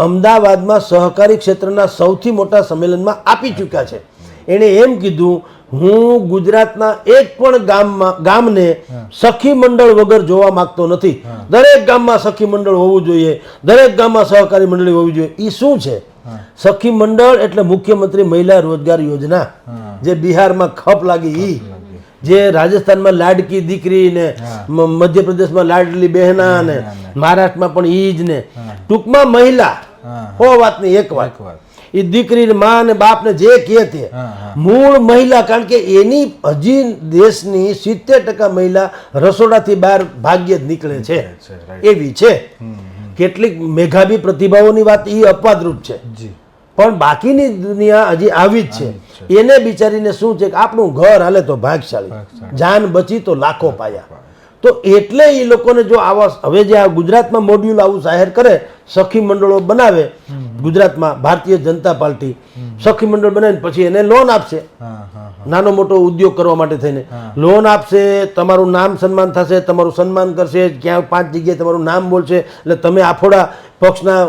અમદાવાદમાં સહકારી ક્ષેત્રના સૌથી મોટા સંમેલનમાં આપી ચૂક્યા છે. એણે એમ કીધું, હું ગુજરાતના એક પણ ગામને સખી મંડળ વગર જોવા માંગતો નથી. દરેક ગામમાં સખી મંડળ હોવું જોઈએ, દરેક ગામમાં સહકારી મંડળી હોવી જોઈએ. એ શું છે સખી મંડળ? એટલે મુખ્યમંત્રી મહિલા રોજગાર યોજના જે બિહારમાં ખપ લાગી, ઈ જે રાજસ્થાનમાં લાડકી દીકરી ને મધ્યપ્રદેશમાં લાડલી બહેના ને મહારાષ્ટ્રમાં પણ ઈ જ ને. ટૂંકમાં મહિલા હો વાતની એક વાત, એ દીકરી માં ને બાપ ને જે કહે તે મૂળ મહિલા. કારણ કે એની હજી દેશની 70% મહિલા રસોડાથી બહાર ભાગ્યે જ નીકળે છે, એવી છે. કેટલીક મેઘાવી પ્રતિભાઓની વાત એ અપવાદરૂપ છે, પણ બાકીની દુનિયા હજી આવી જ છે. એને બિચારીને શું છે કે આપણું ઘર હાલે તો ભાગશાળી, જાન બચી તો લાખો પાયા. તો એટલે એ લોકોને જો આવા હવે જે આ ગુજરાતમાં મોડ્યુલ આવું જાહેર કરે, સખી મંડળો બનાવે ગુજરાતમાં, ભારતીય જનતા પાર્ટી સખી મંડળ બનાવીને પછી એને લોન આપશે, નાનો મોટો ઉદ્યોગ કરવા માટે થઈને લોન આપશે, તમારું નામ સન્માન થશે, તમારું સન્માન કરશે, ક્યાં 5 જગ્યાએ તમારું નામ બોલશે. એટલે તમે આફોડા પક્ષના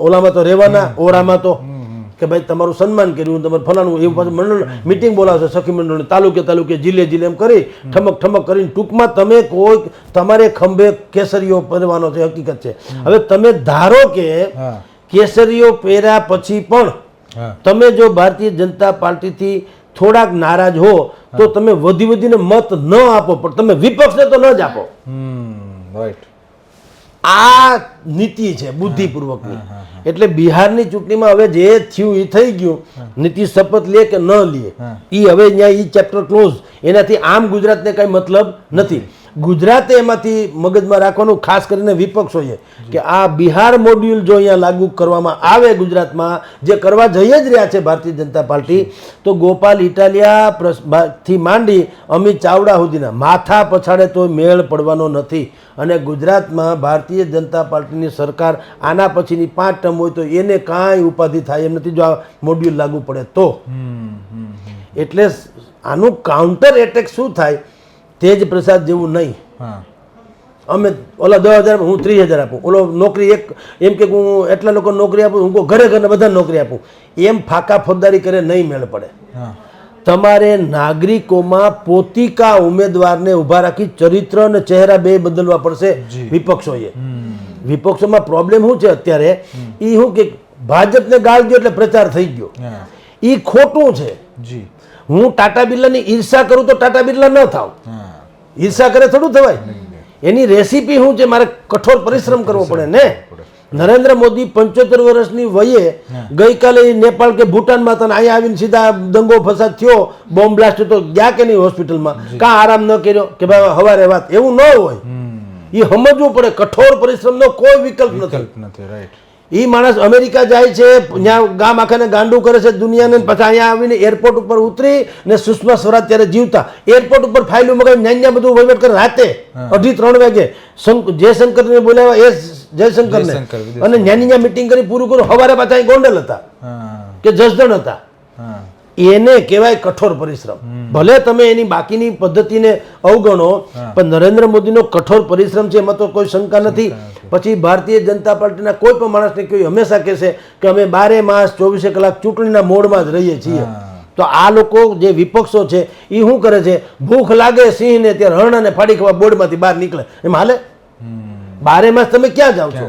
ઓલામાં તો રહેવાના, ઓરામાં તો કે ભાઈ તમારું સન્માન કર્યું, તમારે ફલાણું, એવું પાછું મંડળ મિટિંગ બોલાવશે સખી મંડળને, તાલુકે જિલ્લે એમ કરી ઠમક કરીને ટૂંકમાં તમે કોઈ તમારે ખંભે કેસરીઓ ભરવાનો છે. હકીકત છે. હવે તમે ધારો કે કેસરીઓ પહેર્યા પછી પણ હા તમે જો ભારતીય જનતા પાર્ટીથી થોડાક નારાજ હો તો તમે વધીને મત ન આપો, પણ તમે વિપક્ષને તો ન જ આપો. રાઈટ. આ નીતિ છે બુદ્ધિપૂર્વકની. એટલે બિહારની ચૂંટણીમાં હવે જે થયું એ થઈ ગયું. નીતિશ શપથ લે કે ન લે એ હવે અહીંયા એ ચેપ્ટર ક્લોઝ. એનાથી આમ ગુજરાતને કઈ મતલબ નથી. ગુજરાતે એમાંથી મગજમાં રાખવાનું, ખાસ કરીને વિપક્ષોએ, કે આ બિહાર મોડ્યુલ જો અહીંયા લાગુ કરવામાં આવે ગુજરાતમાં, જે કરવા જઈ જ રહ્યા છે ભારતીય જનતા પાર્ટી, તો ગોપાલ ઇટાલિયા થી માંડી અમિત ચાવડા સુધીના માથા પછાડે તો મેળ પડવાનો નથી. અને ગુજરાતમાં ભારતીય જનતા પાર્ટીની સરકાર આના પછીની 5 ટર્મ હોય તો એને કાંઈ ઉપાધિ થાય એમ નથી જો આ મોડ્યુલ લાગુ પડે તો. એટલે આનું કાઉન્ટર એટેક શું થાય, તેજ પ્રસાદ જેવું નહીં. અમે ઓલા 10,000 હું 30,000 આપું, ઓલો નોકરી એક એમ કે હું એટલા લોકો નોકરી આપું, હું ઘરે બધા નોકરી આપું, એમ ફાકા ફોજદારી કરે નહીં મેળ પડે. તમારે નાગરિકોમાં પોતિકા ઉમેદવારને ઊભા રાખી ચરિત્ર અને ચહેરા બે બદલવા પડશે વિપક્ષોએ. વિપક્ષોમાં પ્રોબ્લેમ શું છે અત્યારે, એ શું કે ભાજપને ગાળ ગયો એટલે પ્રચાર થઈ ગયો. એ ખોટું છે. હું ટાટા બિરલાની ઈર્ષા કરું તો ટાટા બિરલા ન થાવ. ઈર્ષા કરે થોડું થવાય. એની રેસીપી શું છે, મારે કઠોર પરિશ્રમ કરવો પડે ને. નરેન્દ્ર મોદી 75 વર્ષની વયે ગઈકાલે નેપાળ કે ભૂટાનમાં હતા, અહીંયા આવીને સીધા દંગો ફસાદ થયો, બોમ્બ બ્લાસ્ટ તો ગયા કે નહીં હોસ્પિટલમાં, કાં આરામ ન કર્યો કે ભાઈ હવારે વાત, એવું ન હોય. એ સમજવું પડે, કઠોર પરિશ્રમનો કોઈ વિકલ્પ નથી. એ માણસ અમેરિકા જાય છે, ત્યાં ગામ આખાને ગાંડું કરે છે દુનિયાને, પછી અહીંયા આવીને એરપોર્ટ ઉપર ઉતરી ને સુષ્મા સ્વરાજ ત્યારે જીવતા એરપોર્ટ ઉપર ફાઇલો મગાવી ન્યા બધું વહીવટ કરે રાતે 2:30-3 વાગે. જયશંકરને બોલાવ્યા, જયશંકરને, અને ન્યાની મિટિંગ કરી પૂરું કર્યું. સવારે પાછા ગોંડલ હતા કે જસદણ હતા. એને કહેવાય કઠોર પરિશ્રમ. ભલે તમે એની બાકીની પદ્ધતિને અવગણો, પણ નરેન્દ્ર મોદીનો કઠોર પરિશ્રમ છે, એમાં તો કોઈ શંકા નથી. પછી ભારતીય જનતા પાર્ટીના કોઈ પણ માણસને કોઈ હંમેશા કહેશે કે અમે 12 માસ 24 કલાક ચૂંટણીના મોડમાં જ રહીએ છીએ. તો આ લોકો જે વિપક્ષો છે એ શું કરે છે, ભૂખ લાગે સિંહને ત્યારે હરણાને ફાડી ખાવા બોર્ડમાંથી બહાર નીકળે, એમ હાલે? 12 માસ તમે ક્યાં જાઓ છો?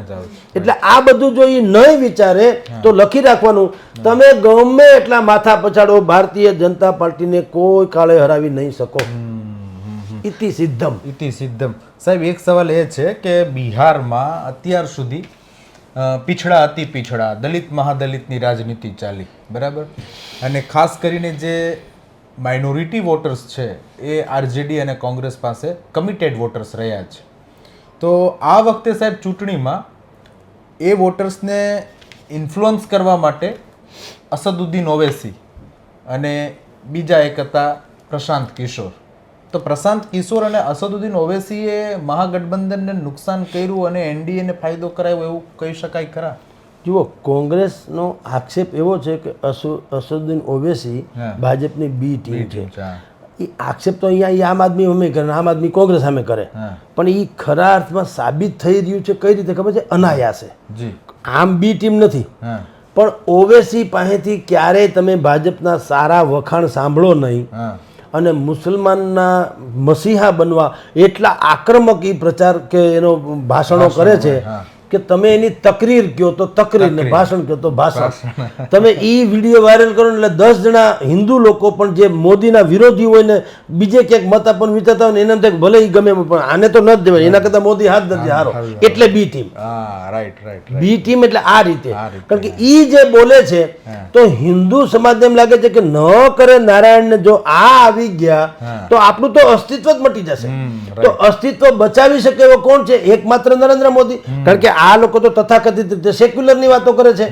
એટલે આ બધું જો એ નહીં વિચારે તો લખી રાખવાનું, તમે ગમે એટલા માથા પછાડો, ભારતીય જનતા પાર્ટીને કોઈ કાળે હરાવી નહીં શકો. ઇતિ સિદ્ધમ. ઇતિ સિદ્ધમ. સાહેબ, એક સવાલ એ છે કે બિહારમાં અત્યાર સુધી પીછડા અતિ પીછડા, દલિત મહાદલિતની રાજનીતિ ચાલી, બરાબર, અને ખાસ કરીને જે માઇનોરિટી વોટર્સ છે એ આરજેડી અને કોંગ્રેસ પાસે કમિટેડ વોટર્સ રહ્યા છે. તો આ વખતે સાહેબ ચૂંટણીમાં એ વોટર્સને ઇન્ફ્લુઅન્સ કરવા માટે અસદુદ્દીન ઓવૈસી અને બીજા એક હતા પ્રશાંત કિશોર. તો પ્રશાંત કિશોર અને અસદુદ્દીન ઓવૈસીએ મહાગઠબંધનને નુકસાન કર્યું અને એનડીએને ફાયદો કરાવ્યો એવું કહી શકાય ખરા? જુઓ, કોંગ્રેસનો આક્ષેપ એવો છે કે અસદુદ્દીન ઓવૈસી ભાજપની બી ટીમ છે. એ આક્ષેપ તો અહીંયા આમ આદમી અમે કરે, આમ આદમી કોંગ્રેસ સામે કરે, પણ એ ખરા અર્થમાં સાબિત થઈ રહ્યું છે કઈ રીતે ખબર છે? અનાયાસે. આમ બી ટીમ નથી, પણ ઓવૈસી પાસેથી ક્યારેય તમે ભાજપના સારા વખાણ સાંભળો નહીં. અને મુસલમાનના મસીહા બનવા એટલા આક્રમક એ પ્રચાર કે એનો ભાષણો કરે છે કે તમે એની તકરીર કહો તો તકરીર ને ભાષણ કહો તો ભાષણ. તમે એ વિડીયો વાયરલ કરો એટલે 10 જણા હિન્દુ લોકો પણ જે મોદીના વિરોધી હોય ને બીજે ક્યાંક મત આપવાનું વિચારતા હોય ને એને ભલે એ ગમે, પણ આને તો ન જ દેવાય, એના કરતા મોદી હાથ નથી હારો. એટલે બી ટીમ. બી ટીમ એટલે આ રીતે. કારણ કે એ જે બોલે છે તો હિન્દુ સમાજને એમ લાગે છે કે ન કરે નારાયણને જો આ આવી ગયા તો આપણું તો અસ્તિત્વ જ મટી જશે. તો અસ્તિત્વ બચાવી શકે એવો કોણ છે? એકમાત્ર નરેન્દ્ર મોદી. કારણ કે આ લોકો તો તથાકથિત રીતે સેક્યુલર ની વાતો કરે છે.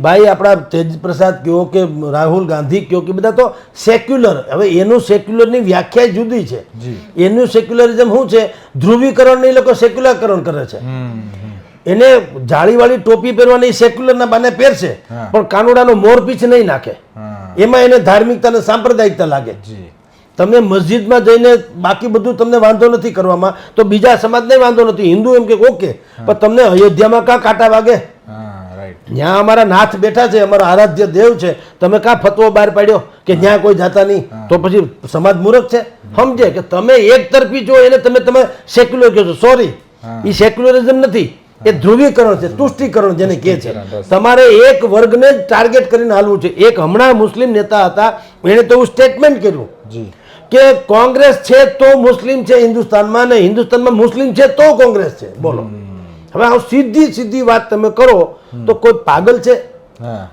ભાઈ આપણા તેજ પ્રસાદ કયો કે રાહુલ ગાંધી કયો કે બધા તો સેક્યુલર. હવે એનું સેક્યુલર ની વ્યાખ્યા જુદી છે. એનું સેક્યુલરિઝમ શું છે? ધ્રુવીકરણ ની લોકો સેક્યુલરકરણ કરે છે. એને જાળીવાળી ટોપી પહેરવાની સેક્યુલર ના બાને પહેરશે, પણ કાનુડાનો મોરપીછ નહીં નાખે. એમાં એને ધાર્મિકતા અને સાંપ્રદાયિકતા લાગે. તમે મસ્જિદમાં જઈને બાકી બધું તમને વાંધો નથી કરવામાં, તો બીજા સમાજને વાંધો નથી. હિન્દુ એમ કે ઓકે, પણ તમને અયોધ્યામાં કાં કાંટા વાગે? ત્યાં અમારા નાથ બેઠા છે, અમારા આરાધ્ય દેવ છે, તમે કાં ફતવો બહાર પાડ્યો કે ત્યાં કોઈ જાતા નહીં? તો પછી સમાજ મૂર્ખ છે. સમજે કે તમે એક તરફી જો એને તમે સેક્યુલર કહો છો. સોરી, એ સેક્યુલરિઝમ નથી, એ ધ્રુવીકરણ છે, તુષ્ટિકરણ જેને કહે છે. તમારે એક વર્ગને જ ટાર્ગેટ કરીને હાલવું છે. એક હમણાં મુસ્લિમ નેતા હતા, એણે તો એવું સ્ટેટમેન્ટ કર્યું કે કોંગ્રેસ છે તો મુસ્લિમ છે હિન્દુસ્તાનમાં, ને હિન્દુસ્તાનમાં મુસ્લિમ છે તો કોંગ્રેસ છે. બોલો, હવે આ સીધી વાત તમે કરો તો કોઈ પાગલ છે?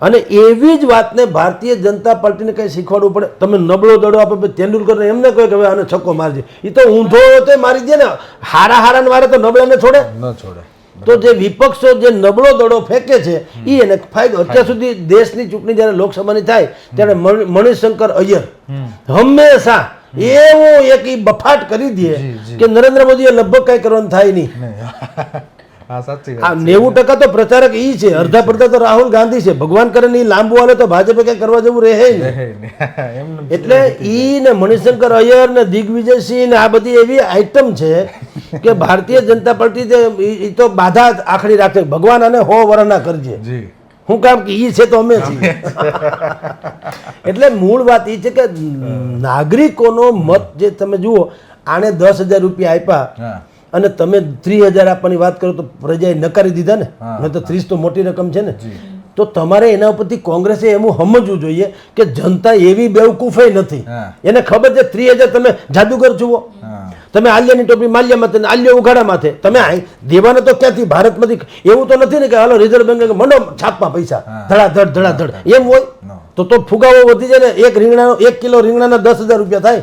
અને એવી જ વાતને ભારતીય જનતા પાર્ટીને કઈ શીખવાડવું પડે. તમે નબળો દડો આપે, તેંડુલકરને એમને કહે કે હવે આને છક્કો મારજે, એ તો ઊંધો તો મારી દે ને. હારાને વારે તો નબળાને છોડે ન છોડે. તો જે વિપક્ષો જે નબળો દડો ફેંકે છે એ એને ફાયદો. અત્યાર સુધી દેશની ચૂંટણી જ્યારે લોકસભાની થાય ત્યારે મણિશંકર અય્યર હંમેશા એવો એક બફાટ કરી દે કે નરેન્દ્ર મોદીએ લગભગ કઈ કરવાનું થાય નહીં. 90% તો પ્રચારક ઈ છે, અડધા પડધા તો રાહુલ ગાંધી છે. ભગવાન કરે ને લાંબુ હાલે તો ભાજપે કઈ કરવા જેવું રહે નહીં. એટલે ઈ ને મણિશંકર અય્યર ને દિગ્વિજયસિંહ ને આ બધી એવી આઈટમ છે કે ભારતીય જનતા પાર્ટી તો બાધા આખડી રાખે. ભગવાન આને 100 વર્ષના કરજે. હું કામ કે ઈ છે તો અમે છીએ. એટલે મૂળ વાત એ છે કે નાગરિકોનો મત જે તમે જુઓ, આને 10,000 રૂપિયા આપ્યા અને તમે 30,000 આપવાની વાત કરો તો પ્રજાએ નકારી દીધા ને. મેં તો 30 તો મોટી રકમ છે ને. તો તમારે એના ઉપરથી કોંગ્રેસે એવું સમજવું જોઈએ કે જનતા એવી બેવકૂફે નથી. એને ખબર છે 30,000 તમે જાદુગર જુઓ, તમે આલિયાની ટોપી માલ્યા માથે, આલિયા ઉઘાડા માથે, તમે દેવાના તો ક્યાંથી? ભારતમાંથી. એવું તો નથી ને કે હાલો રિઝર્વ બેંક મંડો છાપવા પૈસા ધડાધડ એમ હોય તો ફુગાવો વધી જાય ને. એક રીંગણાનો 1 કિલો રીંગણાના 10,000 રૂપિયા થાય.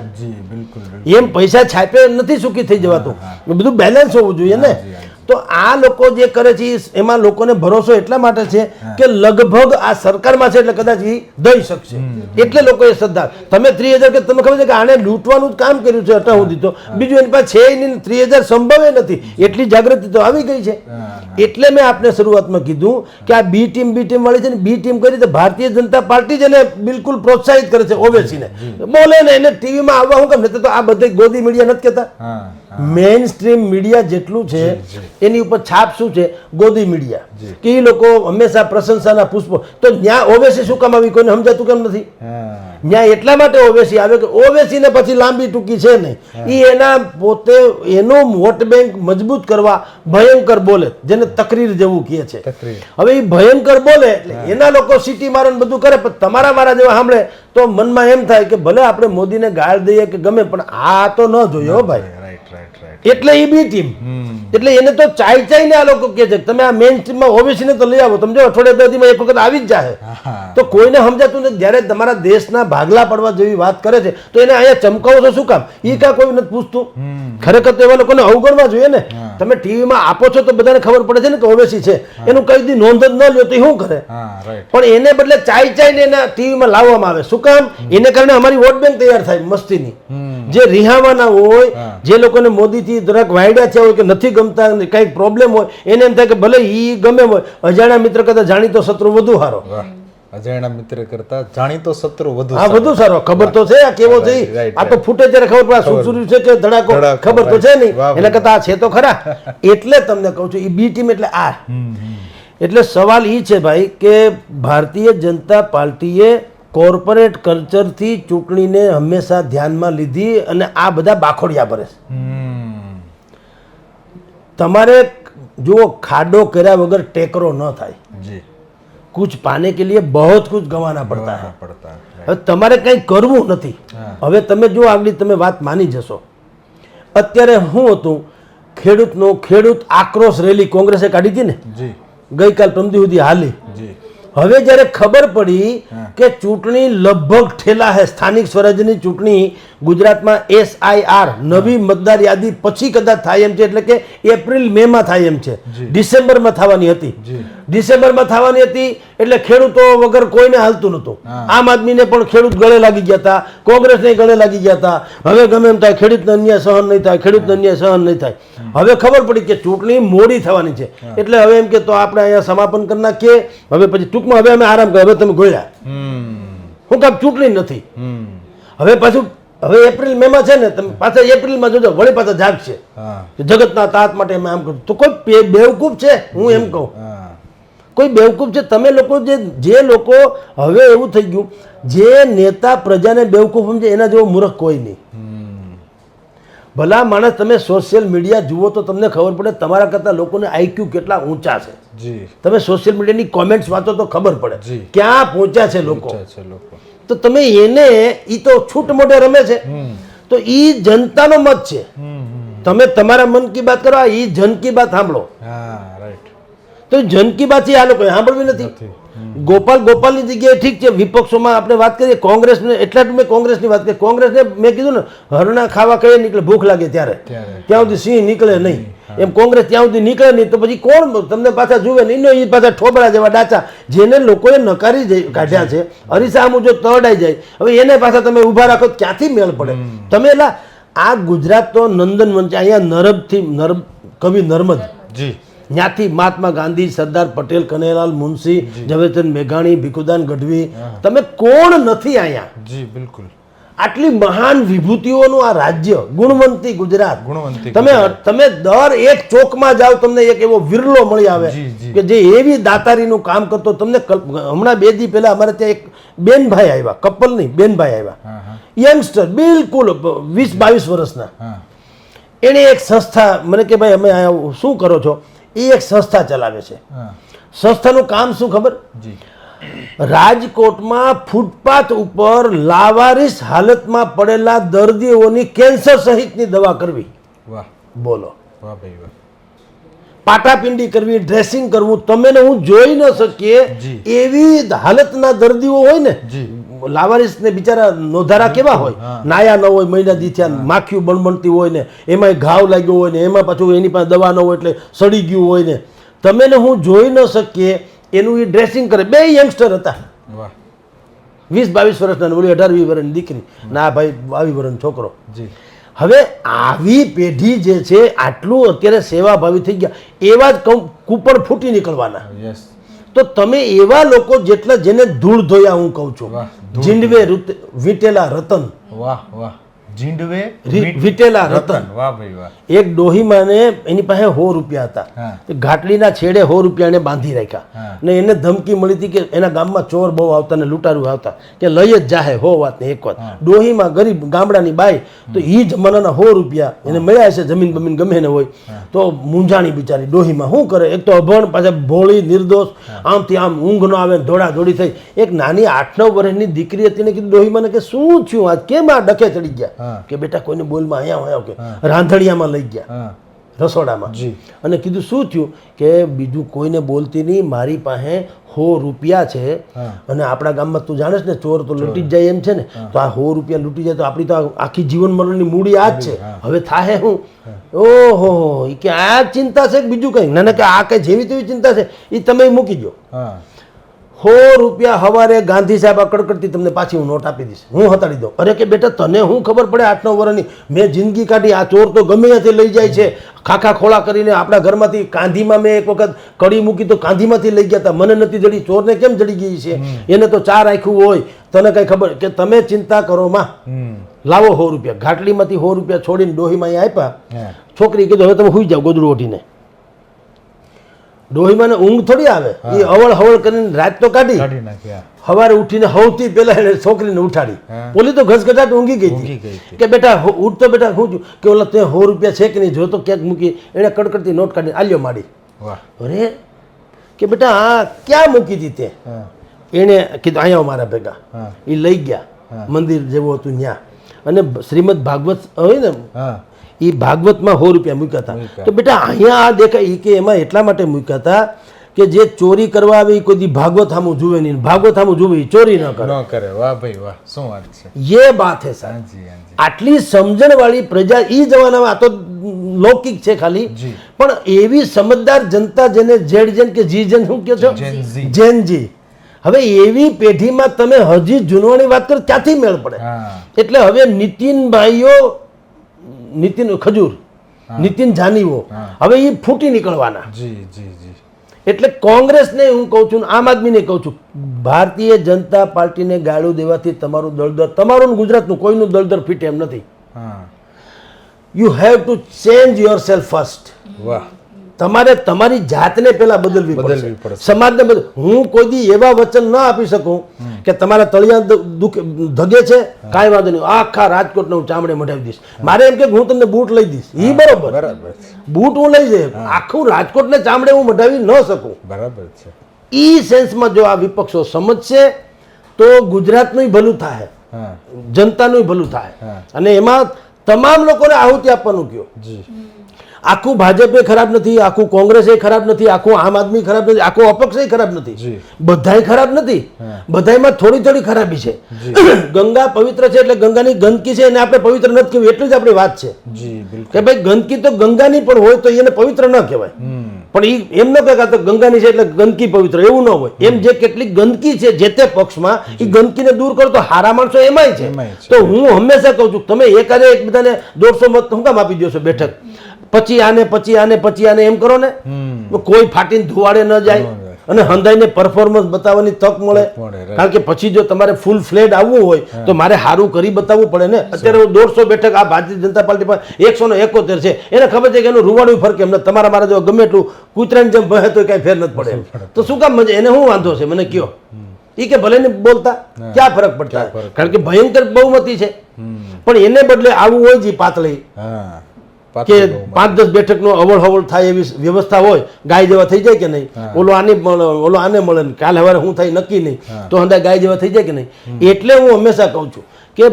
એમ પૈસા છાપે નથી સુખી થઈ જવાતું. બધું બેલેન્સ હોવું જોઈએ ને. તો આ લોકો જે કરે છે એમાં લોકોને ભરોસો એટલા માટે છે કે લગભગ આ સરકારમાં છે એટલે કદાચ એ દઈ શકશે, એટલે લોકોએ શ્રદ્ધા. તમે 30,000 કે તમે ખબર છે કે આને લૂંટવાનું જ કામ કર્યું છે અત્યાર સુધી, તો બીજું એની પાસે છે નહીં. 30,000 સંભવે નથી, એટલી જાગૃતિ તો આવી ગઈ છે. એટલે મેં આપને શરૂઆતમાં કીધું કે આ બી ટીમ વાળી છે ને, બી ટીમ કરી તો ભારતીય જનતા પાર્ટી જ એને બિલકુલ પ્રોત્સાહિત કરે છે. ઓવેસીને બોલે ને એને ટીવીમાં આવવા હું કેમ, તો આ બધી ગોદી મીડિયા નથી કહેતા. મેઇન સ્ટ્રીમ મીડિયા જેટલું છે એની ઉપર છાપ શું છે? ગોદી મીડિયા. કે એ લોકો હંમેશા પ્રશંસાના પુષ્પો. તો ત્યાં ઓવેસી શું કામ આવી? કોઈને સમજાતું કેમ નથી? ત્યાં એટલા માટે ઓવેસી આવે કે ઓવેસી ને પછી લાંબી ટૂંકી છે નહીં. એ એના પોતે એનું વોટ બેંક મજબૂત કરવા ભયંકર બોલે, જેને તકરીર જેવું કહે છે. હવે એ ભયંકર બોલે એટલે એના લોકો સિટી મારે બધું કરે, પણ તમારા મારા જેવા સાંભળે તો મનમાં એમ થાય કે ભલે આપણે મોદીને ગાળ દઈએ કે ગમે, પણ આ તો ન જોયો ભાઈ. એટલે એ બી ટીમ. એટલે એને તો ચાઈ ને આ લોકો કહે છે તમે આ મેઇન સ્ટ્રીમમાં ઓવેસીને તો લઈ આવો. તમે જો અઠવાડિયા દરદીમાં એક વખત આવી જ જાય. તો કોઈને સમજાતું નથી. જ્યારે તમારા દેશના ભાગલા પડવા જેવી વાત કરે છે તો એને અહીંયા ચમકાવો છો શું કામ? એ કાં કોઈ નથી પૂછતું. ખરેખર તો એવા લોકોને અવગણવા જોઈએ ને. તમે ટીવીમાં આપો છો તો બધાને ખબર પડે છે ને કે ઓવેસી છે, એનું કઈ દી નોંધ જ ન લ્યો તો શું કરે? પણ એને બદલે ચાઈ ને એના ટીવીમાં લાવવામાં આવે. શું કામ? એને કારણે અમારી વોટ બેંક તૈયાર થાય મસ્તીની. જે રિહાવાના હોય, જે લોકોને મોદીથી જરાક વાયડા થયા હોય કે નથી ગમતા, કંઈક પ્રોબ્લેમ હોય, એને એમ થાય કે ભલે ઈ ગમે હોય, અજાણ્યા મિત્ર કરતા જાણીતો શત્રુ વધુ સારો. અજાણ્યા મિત્ર કરતા જાણીતો શત્રુ વધુ વધુ સારો. ખબર તો છે આ કેવો છે, આ તો ફૂટે ત્યારે ખબર પડે સુરસુરી છે કે ધડાકો, ખબર તો છે નહીં. એના કરતા આ છે તો ખરા. એટલે તમને કહું છું એ બી ટીમ એટલે આ. એટલે સવાલ એ છે ભાઈ કે ભારતીય જનતા પાર્ટીએ કોર્પોરેટ કલ્ચરથી ચૂંટણીને હંમેશા ધ્યાનમાં લીધી અને આ બધા બાખોડિયા ભરે છે. તમારે જુઓ, ખાડો કર્યા વગર ટેકરો ન થાય. कुछ पाने के लिए बहुत कुछ गंवाना પડતા है. હવે તમારે કંઈ કરવું નથી. હવે તમે જો આગળ તમે વાત માની જશો. અત્યારે શું હતું, ખેડૂત આક્રોશ રેલી કોંગ્રેસે કાઢી હતી ને, ગઈકાલ પ્રમદી સુધી હાલી. હવે જ્યારે ખબર પડી કે ચૂંટણી લગભગ ઠેલા હે, સ્થાનિક સ્વરાજ્યની ચૂંટણી ગુજરાતમાં SIR નવી મતદાર યાદી પછી કદાચ થાય એમ છે, એટલે કે એપ્રિલ મે માં થાય એમ છે. ડિસેમ્બરમાં થવાની હતી. ડિસેમ્બરમાં થવાની હતી એટલે ખેડૂતો વગર કોઈને હાલતું નહોતું. આમ આદમીને પણ ખેડૂત ગળે લાગી ગયા હતા, કોંગ્રેસને ગળે લાગી ગયા હતા. હવે ગમે એમ થાય, ખેડૂતને અન્યાય સહન નહીં થાય, ખેડૂતને અન્યાય સહન નહીં થાય. હવે ખબર પડી કે ચૂંટણી મોડી થવાની છે, એટલે હવે એમ કે તો આપણે અહીંયા સમાપન કરી નાખીએ. હવે પછી ટૂંકમાં હવે અમે આરામ કરીએ. હવે તમે ગોળ્યા શું કામ? ચૂંટણી નથી. હવે પાછું હવે એપ્રિલ મે માં છે ને, તમે પાછા એપ્રિલમાં જોજો વળી પાછા જાગશે જગતના તાત માટે. અમે આમ કહું તો કોઈ બેવકૂફ છે? હું એમ કહું કોઈ બેવકૂફ છે? તમે લોકો જે લોકો હવે એવું થઈ ગયું, જે નેતા પ્રજાને બેવકૂફ સમજે એના જેવો મૂર્ખ કોઈ નહીં. ભલા માણસ તમે સોશિયલ મીડિયા જુઓ તો તમને ખબર પડે તમારા કરતાં લોકોને આઈક્યુ કેટલા ઊંચા છે. જી તમે સોશિયલ મીડિયાની કોમેન્ટ્સ વાંચો તો ખબર પડે જી. ક્યાં પહોંચ્યા છે લોકો. છે લોકો. તો તમે એને ઈ તો છૂટ મોઢે રમે છે, તો ઈ જનતાનો મત છે. તમે તમારા મન કી બાત કરો, ઈ જન કી બાત સાંભળો. હા રાઈટ. તો જન કી બાત આ લોકો સાંભળવી નથી. ગોપાલની જગ્યાએ ઠીક છે, વિપક્ષોમાં આપણે વાત કરીએ કોંગ્રેસને, એટલા જ મેં કોંગ્રેસની વાત કરી. કોંગ્રેસને મેં કીધું ને, હરણા ખાવા કઈ નીકળે, ભૂખ લાગે ત્યારે, ત્યાં સુધી સિંહ નીકળે નહીં. એમ કોંગ્રેસ ત્યાં સુધી નીકળે નહીં તો પછી કોણ તમને પાછા જુએ ને? એ પાછા ઠોબળા જેવા ડાચા જેને લોકોએ નકારી કાઢ્યા છે, અરીસામું જો તરડાઈ જાય, હવે એને પાછા તમે ઊભા રાખો ક્યાંથી મેળ પડે? તમે એટલે આ ગુજરાત તો નંદનવન છે. અહીંયા કવિ નર્મદ જી, ત્યાંથી મહાત્મા ગાંધી, સરદાર પટેલ, કનૈયાલાલ મુનશી, ઝવેરચંદ મેઘાણી, ભીખુદાન ગઢવી, તમે કોણ નથી અહીંયા? જી બિલકુલ. આટલી મહાન વિભૂતિઓનું આ રાજ્ય, ગુણવંતી ગુજરાત. ગુણવંતી તમે દર એક ચોકમાં જાઓ, તમને એક એવો વિરલો મળી આવે કે જે એવી દાતારીનું કામ કરતો. તમને હમણાં 2 દી પહેલા અમારે ત્યાં એક બેનભાઈ આવ્યા, કપલ નહીં, બેનભાઈ આવ્યા, યંગસ્ટર, બિલકુલ 20-22 વર્ષના. એણે એક સંસ્થા મને કે ભાઈ અમે શું કરો છો? એ એક સંસ્થા ચલાવે છે. સંસ્થાનું કામ શું ખબર? રાજકોટમાં ફૂટપાથ ઉપર લાવારીસ હાલતમાં પડેલા દર્દીઓની કેન્સર સહિતની દવા કરવી. વાહ બોલો. વાહ ભાઈ વાહ. પાટાપિંડી કરવી, ડ્રેસિંગ કરવું, તમે ને હું જોઈ ન શકીએ એવી હાલતના દર્દીઓ હોય ને. લાવારીસ ને બિચારા નોધારા કેવા હોય, નાયા ન હોય, મહિના દી થયા, માખીઓ બણબણતી હોય ને, એમાં ઘાવ લાગ્યો હોય ને, એમાં પાછું એની પાસે દવા ન હોય એટલે સડી ગયું હોય ને, તમે ને હું જોઈ ન શકીએ એનું એ ડ્રેસિંગ કરે. 2 યંગસ્ટર હતા, 20-22 વર્ષના, બોલી 18-20 વર્ષની દીકરી, ના ભાઈ 22 વર્ષનો છોકરો. હવે આવી પેઢી જે છે આટલું અત્યારે સેવાભાવી થઈ ગયા, એવા જ કૂપણ ફૂટી નીકળવાના. તો તમે એવા લોકો જેટલા જેને ધૂળ ધોયા, હું કહું છું, જીંડવે વીટેલા રતન. વાહ વાહ. જીંડવે વીટેલા રતન. વાહ ભાઈ વાહ. એક ડોહીમાને એની પાસે 100 રૂપિયા હતા, ઘાટડીના છેડે 100 રૂપિયા એને બાંધી રાખ્યા ને એને ધમકી મળી હતી કે એના ગામમાં ચોર બહુ આવતા ને લૂંટારું આવતા, કે લઈ જ જાહે 100 વાત ને 1 વાત. ડોહીમાં ગરીબ ગામડાની બાઈ, તો એ જમાનાના 100 રૂપિયા એને મળ્યા છે, જમીન બમીન ગમે ને હોય તો મૂંઝાણી બિચારી ડોહીમાં શું કરે? એક તો અભણ, પાછા ભોળી, નિર્દોષ, આમથી આમ ઊંઘ ન આવે, દોડા દોડી થઈ. એક નાની 8-9 વર્ષની દીકરી હતી ને કીધું ડોહીમાને કે શું થયું આજ, કેમ આ ડખે ચડી ગયા? કે બેટા કોઈને બોલમાં અહીંયા કે રાંધણિયામાં લઈ ગયા, રસોડામાં, અને કીધું શું થયું? કે બીજું કોઈને બોલતી નહીં, મારી પાસે 100 રૂપિયા છે અને આપણા ગામમાં તું જાણે ને ચોર તો લૂંટી જ જાય એમ છે ને, તો આ 100 રૂપિયા લૂંટી જાય તો આપણી તો આખી જીવન મરણની મૂડી આ જ છે, હવે થાહે હું? ઓહો, કે આ ચિંતા છે કે બીજું કંઈ? ના કે આ કંઈ જેવી તેવી ચિંતા છે, એ તમે મૂકી દો. 100 રૂપિયા હવારે ગાંધી સાહેબ આ કડકડતી તમને પાછી હું નોટ આપી દઈશ, હું હતાડી દઉં. અરે કે બેટા તને શું ખબર પડે? 8-9 વર્ષની મેં જિંદગી કાઢી, આ ચોર તો ગમે ત્યાંથી લઈ જાય છે, ખાખા ખોળા કરીને આપણા ઘરમાંથી. કાંધીમાં મેં એક વખત કડી મૂકી તો કાંધીમાંથી લઈ ગયા હતા, મને નથી જડી, ચોરને કેમ જડી ગઈ છે? એને તો 4 આંખું હોય, તને કઈ ખબર? કે તમે ચિંતા કરો માં, લાવો 100 રૂપિયા. ઘાટડીમાંથી 100 રૂપિયા છોડીને ડોહીમાં અહીંયા આપ્યા. છોકરી કીધું હવે તમે સુઈ જાઓ ગોદડું ઓઢીને. ડોહીમાં ઊંઘ થોડી આવે, એ અવળ હવળ કરીને રાત તો કાઢી નાખ્યા. સવારે ઉઠીને સૌથી પહેલા એને છોકરીને ઉઠાડી. પોલી તો ઘસઘટાટ ઊંઘી ગઈ હતી કે બેટા ઉઠતો, બેટા શું થયું? કે ઓલા તે 100 રૂપિયા છે કે નહીં જોતો, ક્યાંક મૂકી. એને કડકડતી નોટ કાઢી આલ્યો માડી. અરે કે બેટા આ ક્યાં મૂકી હતી તે? એને કીધું અહીંયા મારા ભેગા. એ લઈ ગયા મંદિર જેવું હતું ત્યાં, અને શ્રીમદ ભાગવત હોય ને, એ ભાગવતમાં 100 રૂપિયા મૂક્યા હતા. તો બેટા અહીંયા આ દેખાય, કે એમાં એટલા માટે મૂક્યા હતા કે જે ચોરી કરવા આવે એ કોઈ દી ભાગવત સામું જુએ નહીં, ભાગવત સામું જુએ ચોરી ન કરે. વાહ ભાઈ વાહ, શું વાત છે! ये बात है सर. આટલી સમજણ વાળી પ્રજા એ જમાનામાં, આ તો લૌકિક છે ખાલી, પણ એવી સમજદાર જનતા જેને ઝેડ કે જી જન શું કહો છો? જેનજી. હવે એવી પેઢીમાં તમે હજી જૂનવાણી વાત કરો, ક્યાંથી મેળ પડે? એટલે હવે નીતિન ખજૂર, નીતિન જાનીઓ, હવે એ ફૂટી નીકળવાના. એટલે કોંગ્રેસને હું કહું છું, આમ આદમીને કહું છું, ભારતીય જનતા પાર્ટીને ગાળું દેવાથી તમારું દળદર, તમારું ગુજરાતનું કોઈનું દળદર ફીટે એમ નથી. You have to change your self first. તમારે તમારી જાતને પેલા બદલવી પડશે, સમાજને હું કોઈ દી એવા વચન ન આપી શકું કે તમારા તળિયા ધગે છે કાંઈ વાંધો નહીં, આખા રાજકોટને હું ચામડે મઢાવી દઈશ. મારે એમ કે હું તમને બૂટ લઈ દઈશ, એ બરોબર, બૂટ હું લઈ જઈશ, આખું રાજકોટને ચામડે હું મઢાવી ન શકું. બરાબર છે. ઈ સેન્સમાં જો આ વિપક્ષો સમજશે તો ગુજરાતનું ભલું થાય, જનતાનું ભલું થાય. અને એમાં તમામ લોકોને આહુતિ આપવાનું કયો. આખું ભાજપ ખરાબ નથી, આખું કોંગ્રેસ ખરાબ નથી, આખું આમ આદમી ખરાબ નથી, આખું અપક્ષ ખરાબ નથી, બધાય ખરાબ નથી, બધાયમાં થોડી થોડી ખરાબી છે. ગંગા પવિત્ર છે એટલે ગંગાની ગંદકી છે એને આપણે પવિત્ર નથી કહેવું, એટલી જ આપણી વાત છે કે ભાઈ ગંદકી તો ગંગાની પણ હોય તો એને પવિત્ર ન કહેવાય. પણ એ એમ ન કહેતા તો ગંગાની છે એટલે ગંદકી પવિત્ર, એવું ન હોય. એમ જે કેટલીક ગંદકી છે જે તે પક્ષમાં, એ ગંદકીને દૂર કરો તો હારા માણસો એમાંય છે. તો હું હંમેશા કહું છું તમે એકાદે એક બધાને 150 મત શું કામ આપી દો છો બેઠક, પછી આને એમ કરો ને, કોઈ ફાટીને ધુવાડે ન જાય અને હંધાઈને પરફોર્મન્સ બતાવવાની તક મળે. કારણ કે પછી જો તમારે ફૂલ ફ્લેડ આવવું હોય તો મારે સારું કરી બતાવવું પડે ને. અત્યારે 150 બેઠક આ ભારતીય જનતા પાર્ટી પર 171 છે, એને ખબર છે કે એનું રૂવાડું ફરકે એમને તમારા મારા જો ગમે એટલું કૂતરાની જેમ ભહે તો કઈ ફેર નથી પડે. તો શું કામ મજા, એને શું વાંધો છે મને કયો? એ કે ભલે ને બોલતા ક્યાં ફરક પડતા, કારણ કે ભયંકર બહુમતી છે. પણ એને બદલે આવું હોય છે પાતળી કે 5-10 બેઠકનો અવળ હવળ થાય એવી વ્યવસ્થા હોય, ગાય જેવા થઈ જાય કે નહીં, ઓલો આને મળે ને કાલે સવારે હું થાય નક્કી નહીં, તો હંધા ગાય જેવા થઈ જાય કે નહીં. એટલે હું હંમેશા કહું છું કે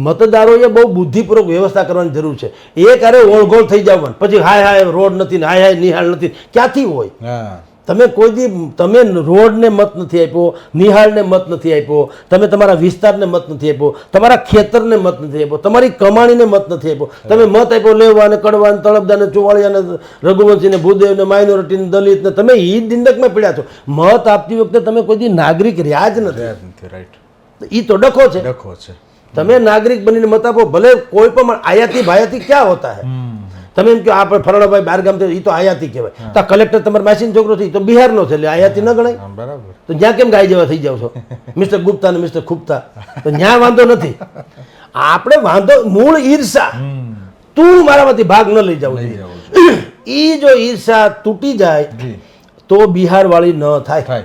મતદારોએ બહુ બુદ્ધિપૂર્વક વ્યવસ્થા કરવાની જરૂર છે. એક અરે ઓળઘોળ થઈ જવાનું પછી હાય રોડ નથી ને હાય નિહાળ નથી, ક્યાંથી હોય? તમે કોઈ દી તમે રોડને મત નથી આપ્યો, નિહાળને મત નથી આપ્યો, તમે તમારા વિસ્તારને મત નથી આપ્યો, તમારા ખેતરને મત નથી આપ્યો, તમારી કમાણીને મત નથી આપ્યો. તમે મત આપ્યો લેવા ને કડવા ને તળપદા ને ચોવાળિયા ને રઘુવંશી ને ભૂદેવ ને માઇનોરિટી ને દલિત ને, તમે ઈ દિંડકમાં પીડ્યા છો. મત આપતી વખતે તમે કોઈ દી નાગરિક રહ્યા જ નથી. રાઈટ, ઈ તો ડખો છે. તમે નાગરિક બનીને મત આપો, ભલે કોઈ પણ આયાતી ભાયાતી ક્યાં હોતા હે. તમે એમ કહો આપણે ફલાણાભાઈ બહાર ગામ એ તો આયાતી કહેવાય, તો કલેક્ટર તમારા માસીનો છોકરો છે એ તો બિહારનો છે એટલે આયાતી ન ગણાય. બરાબર, તો જ્યાં કેમ ગાય જેવા થઈ જાવ છો મિસ્ટર ગુપ્તા ને મિસ્ટર ખુપ્તા, તો ત્યાં વાંધો નથી. આપણે વાંધો મૂળ ઈર્ષા, તું મારામાંથી ભાગ ન લઈ જાવ જોઈએ. એ જો ઈર્ષા તૂટી જાય તો બિહાર વાળી ન થાય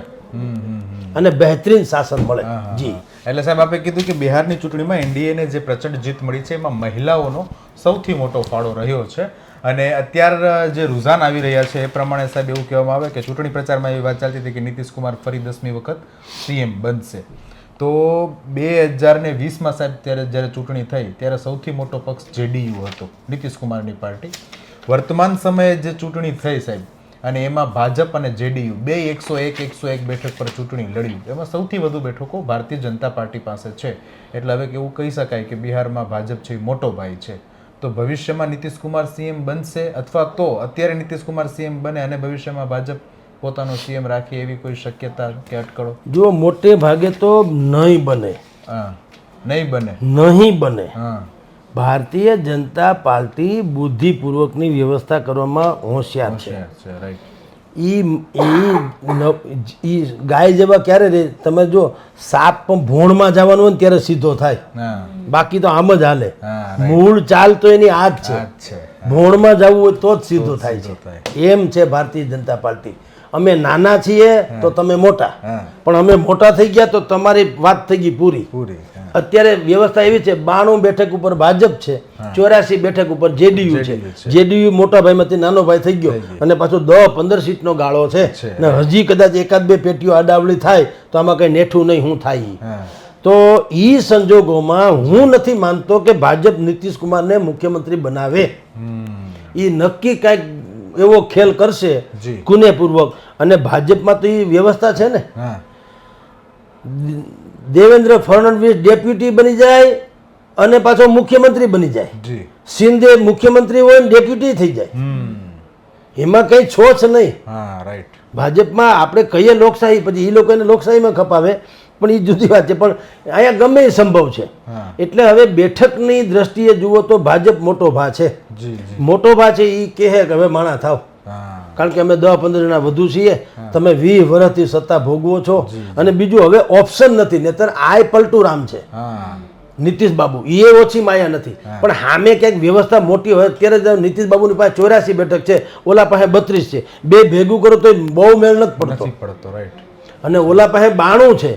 અને બહેતરીન શાસન મળે. જી એટલે સાહેબ આપે કીધું કે બિહારની ચૂંટણીમાં એનડીએને જે પ્રચંડ જીત મળી છે એમાં મહિલાઓનો સૌથી મોટો ફાળો રહ્યો છે. અને અત્યારે જે રૂઝાન આવી રહ્યા છે એ પ્રમાણે સાહેબ એવું કહેવામાં આવે કે ચૂંટણી પ્રચારમાં એવી વાત ચાલતી હતી કે નીતિશ કુમાર ફરી 10મી વખત સીએમ બનશે. તો 2020માં સાહેબ જ્યારે ચૂંટણી થઈ ત્યારે સૌથી મોટો પક્ષ જેડીયુ હતો, નીતિશ કુમારની પાર્ટી. વર્તમાન સમયે જે ચૂંટણી થઈ સાહેબ અને એમાં ભાજપ અને જેડીયુ બે 101 બેઠક પર ચૂંટણી લડ્યું, એમાં સૌથી વધુ બેઠકો ભારતીય જનતા પાર્ટી પાસે છે. એટલે હવે એવું કહી શકાય કે બિહારમાં ભાજપ છે એ મોટો ભાઈ છે. તો ભવિષ્યમાં નીતિશ કુમાર સીએમ બનશે અથવા તો અત્યારે નીતિશ કુમાર સીએમ બને અને ભવિષ્યમાં ભાજપ પોતાનો સીએમ રાખે એવી કોઈ શક્યતા કે અટકળો? જો મોટે ભાગે તો નહીં બને. નહીં બને. ભારતીય જનતા પાર્ટી બુદ્ધિપૂર્વકની વ્યવસ્થા કરવામાં હોશિયાર છે. ઈ ગાય જેવા ક્યારે રે, તમે જો સાપ પણ ભોણમાં જવાનું હોય ને ત્યારે સીધો થાય, બાકી તો આમ જ હાલે. મૂળ ચાલ તો એની આ જ છે, ભોણમાં જવું હોય તો જ સીધો થાય છે. એમ છે ભારતીય જનતા પાર્ટી. અમે નાના છીએ તો તમે મોટા, પણ અમે મોટા થઈ ગયા તો તમારી વાત થઈ ગઈ પૂરી. અત્યારે વ્યવસ્થા એવી છે 92 બેઠક ઉપર ભાજપ છે, 84 બેઠક ઉપર જેડીયુ છે. જેડીયુ મોટા ભાઈમાંથી નાનો ભાઈ થઈ ગયો અને પાછો 10-15 સીટનો ગાળો છે ને હજી કદાચ 1-2 પેટીઓ આડાવડી થાય તો આમાં કઈ નેઠું નહીં હું થાય. તો ઈ સંજોગોમાં હું નથી માનતો કે ભાજપ નીતિશ કુમારને મુખ્યમંત્રી બનાવે. ઈ નક્કી કાંઈક એવો ખેલ કરશે કુનેપૂર્વક. અને ભાજપમાં તો એ વ્યવસ્થા છે ને, દેવેન્દ્ર ફડણવીસ ડેપ્યુટી બની જાય અને પાછો મુખ્યમંત્રી બની જાય. શિંદે મુખ્યમંત્રી હોય ને ડેપ્યુટી થઈ જાય. એમાં કઈ છોછ નહીં. ભાજપમાં આપણે કહીએ લોકશાહી, પછી એ લોકો એને લોકશાહીમાં ખપાવે, પણ એ જુદી વાત છે. પણ અહીંયા ગમે એ સંભવ છે. એટલે હવે બેઠકની દ્રષ્ટિએ જુઓ તો ભાજપ મોટો ભા છે. મોટો ભા છે એ કહે કે હવે માણા થાવ, કારણ કે અમે 10-15 જણા વધુ છીએ, તમે 20 વર્ષથી સત્તા ભોગવો છો અને બીજું હવે ઓપ્શન નથી. નહીતર આય પલટુ રામ છે નીતિશ બાબુ, એ ઓછી માયા નથી. પણ સામે ક્યાંક વ્યવસ્થા મોટી હોય ત્યારે નીતિશ બાબુની પાસે 84 બેઠક છે, ઓલા પાસે 32 છે, બે ભેગું કરો તો બહુ મેળ નથી પડતો. અને ઓલા પાસે 92 છે,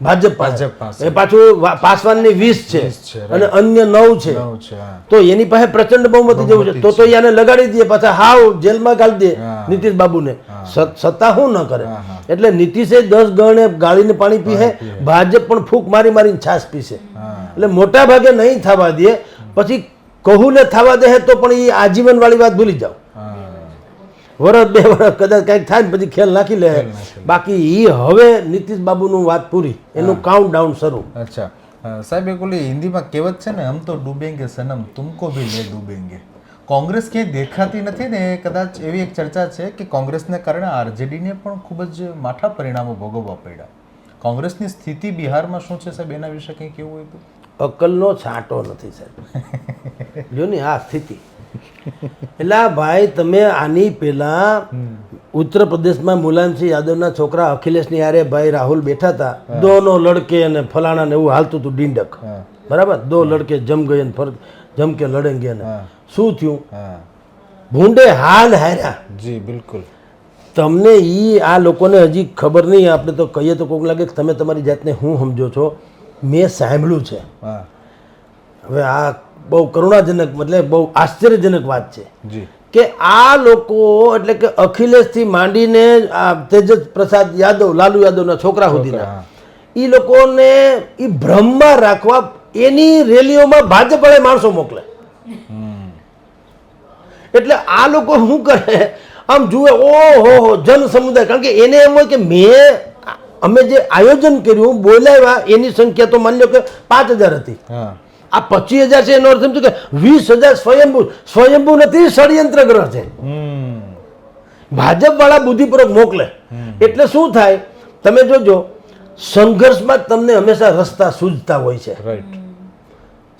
ભાજપ ભાજપ પાસે પાસે. એ પાછું પાસવાનની 20 છે છે, અને અન્ય 9 છે. હા. તો એની પાસે પ્રચંડ બહુમતી જેવું છે તો એને લગાડી દે પાછા હાવ જેલમાં ગાળી દે હા. નીતિશ બાબુને સત્તા શું ન કરે હા, હા. એટલે નીતિશે 10 ગણે ગાળીને પાણી પીએ ભાજપ પણ ફૂંક મારી મારીને છાશ પીશે હા. એટલે મોટા ભાગે નહીં થવા દે પછી કહું ને થવા દે તો પણ એ આજીવન વાળી વાત ભૂલી જાઓ હા. વરસ 2 વર્ષ કદાચ કંઈક થાય ને પછી ખેલ નાખી લે બાકી એ હવે નીતિશ બાબુનું વાત પૂરી એનું કાઉન્ટ ડાઉન શરૂ अच्छा साहब एक बोली हिंदी में कहेवत છે ને हम तो डूबेंगे सनम तुमको भी ले डूबेंगे કોંગ્રેસ ક્યાંય દેખાતી નથી ને કદાચ એવી એક ચર્ચા છે કે કોંગ્રેસને કારણે આરજેડીને પણ ખૂબ જ માઠા પરિણામો ભોગવવા પડ્યા કોંગ્રેસની સ્થિતિ બિહારમાં શું છે સાહેબ એના વિશે કંઈ કેવું હોય તો અકલનો છાંટો નથી સાહેબ જો ને આ સ્થિતિ એટલે આ ભાઈ તમે આની પહેલા ઉત્તર પ્રદેશમાં મુલાયમસિંહ યાદવના છોકરા અખિલેશની હારે ભાઈ રાહુલ બેઠા હતા દોનો લડકે અને ફલાણા ને એવું હાલતું હતું ડીંડક બરાબર દો લડકે જમ ગયે ને ફરક જમ કે લડેંગે ને શું થયું હા ભૂંડે હાલ હાર્યા જી બિલકુલ તમને આ લોકોને હજી ખબર નહીં આપણે તો કહીએ તો કોઈક લાગે કે તમે તમારી જાતને હું સમજો છો મેં સાંભળ્યું છે હા હવે આ બહુ કરુણાજનક મતલબ બહુ આશ્ચર્યજનક વાત છે જી કે આ લોકો એટલે કે અખિલેશથી માંડીને આ તેજસ પ્રસાદ યાદવ લાલુ યાદવના છોકરા સુધીના હા. એ લોકોને એ ભ્રમમાં રાખવા એની રેલીઓમાં ભાજપ વાળા માણસો મોકલે એટલે આ લોકો શું કરે આમ જુએ ઓહો જન સમુદાય કારણ કે એને એમ હોય કે અમે જે આયોજન કર્યું બોલાવ્યા એની સંખ્યા તો માની લો કે 5000 હતી હા આ 25000 છે એનો અર્થ એમ કે 20000 સ્વયંભૂ નથી ષડયંત્ર ગ્રહ છે ભાજપ વાળા બુદ્ધિપૂર્વક મોકલે એટલે શું થાય તમે જોજો સંઘર્ષમાં તમને હંમેશા રસ્તા સૂઝતા હોય છે રાઈટ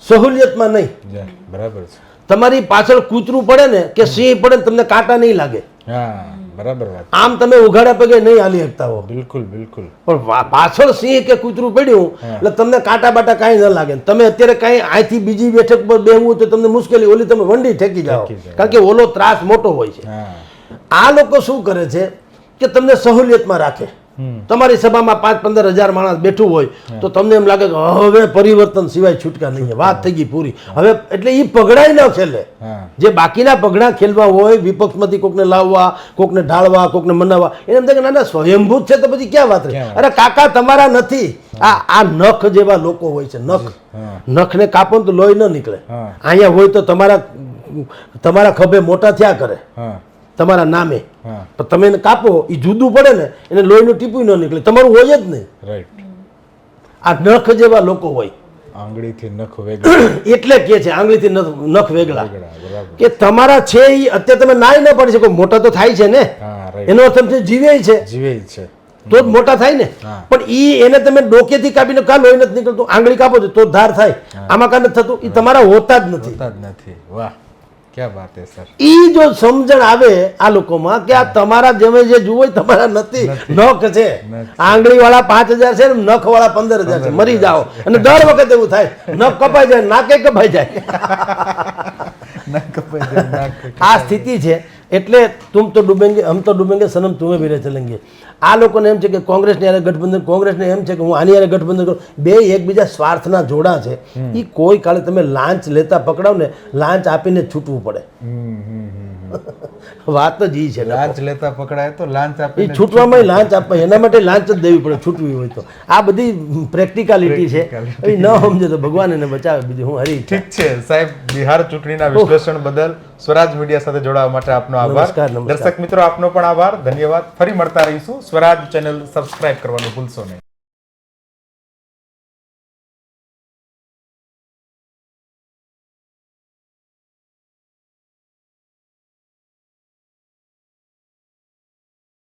સહુલિયતમાં નહીં બરાબર છે તમારી પાછળ કૂતરું પડે ને કે સિંહ પડે ને તમને કાંટા નહીં લાગે હા બરાબર વાત આમ તમે ઉઘાડા પગે નહીં હાલી શકતા હો બિલકુલ બિલકુલ પણ પાછળ સિંહ કે કૂતરું પડ્યું એટલે તમને કાંટા બાટા કાંઈ ન લાગે તમે અત્યારે કાંઈ અહીંથી બીજી બેઠક પર બેહવું તો તમને મુશ્કેલી ઓલી તમે વંડી ઠેકી જાઓ કારણ કે ઓલો ત્રાસ મોટો હોય છે હા આ લોકો શું કરે છે કે તમને સહુલિયતમાં રાખે તમારી સભામાં 5-15 હજાર માણસ બેઠું હોય તો તમને એમ લાગે કે હવે પરિવર્તન સિવાય છૂટકા નહીં વાત થઈ ગઈ પૂરી હવે એટલે એ પગડાઈ ન ખેલે હા જે બાકીના પગડા ખેલવા હોય વિપક્ષમાંથી કોકને લાવવા કોકને ઢાળવા કોકને મનાવવા એને એમ થાય કે ના ના સ્વયંભૂત છે તો પછી ક્યાં વાત રહી અરે કાકા તમારા નથી આ નખ જેવા લોકો હોય છે નખને કાપો ને તો લોહી ન નીકળે અહીંયા હોય તો તમારા ખભે મોટા થયા કરે હા તમારા નામે હા પણ તમે એને કાપો એ જુદું પડે ને એને લોહીનું ટીપું ન નીકળે તમારું હોય જ નહીં રાઈટ આ નખ જેવા લોકો હોય આંગળીથી નખ વેગળા એટલે કે છે આંગળીથી નખ વેગળા બરાબર કે તમારા છે એ અત્યારે તમે નાય ન પડી શકો મોટા તો થાય છે ને હા રાઈટ એનો અર્થ એમ છે જીવે છે જીવે છે તો જ મોટા થાય ને હા. પણ એને તમે ડોકેથી કાપીને કા લોહી નથી નીકળતું આંગળી કાપો છો તો ધાર થાય આમાં કા નથી થતું એ તમારા હોતા જ નથી હોતા જ નથી વાહ ક્યાં વાત હે સર ઈ જો સમજણ આવે આ લોકોમાં કે આ તમારા જેમે જે જુઓ એ તમારા નથી નખ છે આંગળી વાળા 5000 છે ને નખ વાળા 15000 છે મરી જાઓ અને દર વખત એવું થાય નખ કપાઈ જાય નાકે કપાઈ જાય ના કપાઈ જાય, ના કપાઈ આ સ્થિતિ છે એટલે તુમ તો ડૂબેંગે હમ તો ડૂબેંગે સનમ તુમે ભી રહે ચલેંગે આ લોકોને એમ છે કે કોંગ્રેસની હારે ગઠબંધન કોંગ્રેસને એમ છે કે હું આની હારે ગઠબંધન કરું બે એકબીજા સ્વાર્થના જોડા છે એ કોઈ કાળે તમે લાંચ લેતા પકડાવ ને લાંચ આપીને જ છૂટવું પડે વાત જ ઈ છે લાંચ લેતા પકડાય તો લાંચ એ આપીને છૂટવામાં લાંચ આપવા એના માટે લાંચ જ દેવી પડે છૂટવી હોય તો આ બધી પ્રેક્ટિકાલિટી છે એ ન સમજે તો ભગવાન એને બચાવે બીજું હું હરી ઠીક છે સાહેબ બિહાર ચૂંટણીના વિશ્લેષણ બદલ સ્વરાજ મીડિયા સાથે જોડાવા માટે આપનો આભાર નમસ્કાર, નમસ્કાર. દર્શક મિત્રો આપનો પણ આભાર ધન્યવાદ ફરી મળતા રહીશું સ્વરાજ ચેનલ સબસ્ક્રાઇબ કરવાનું ભૂલશો નહીં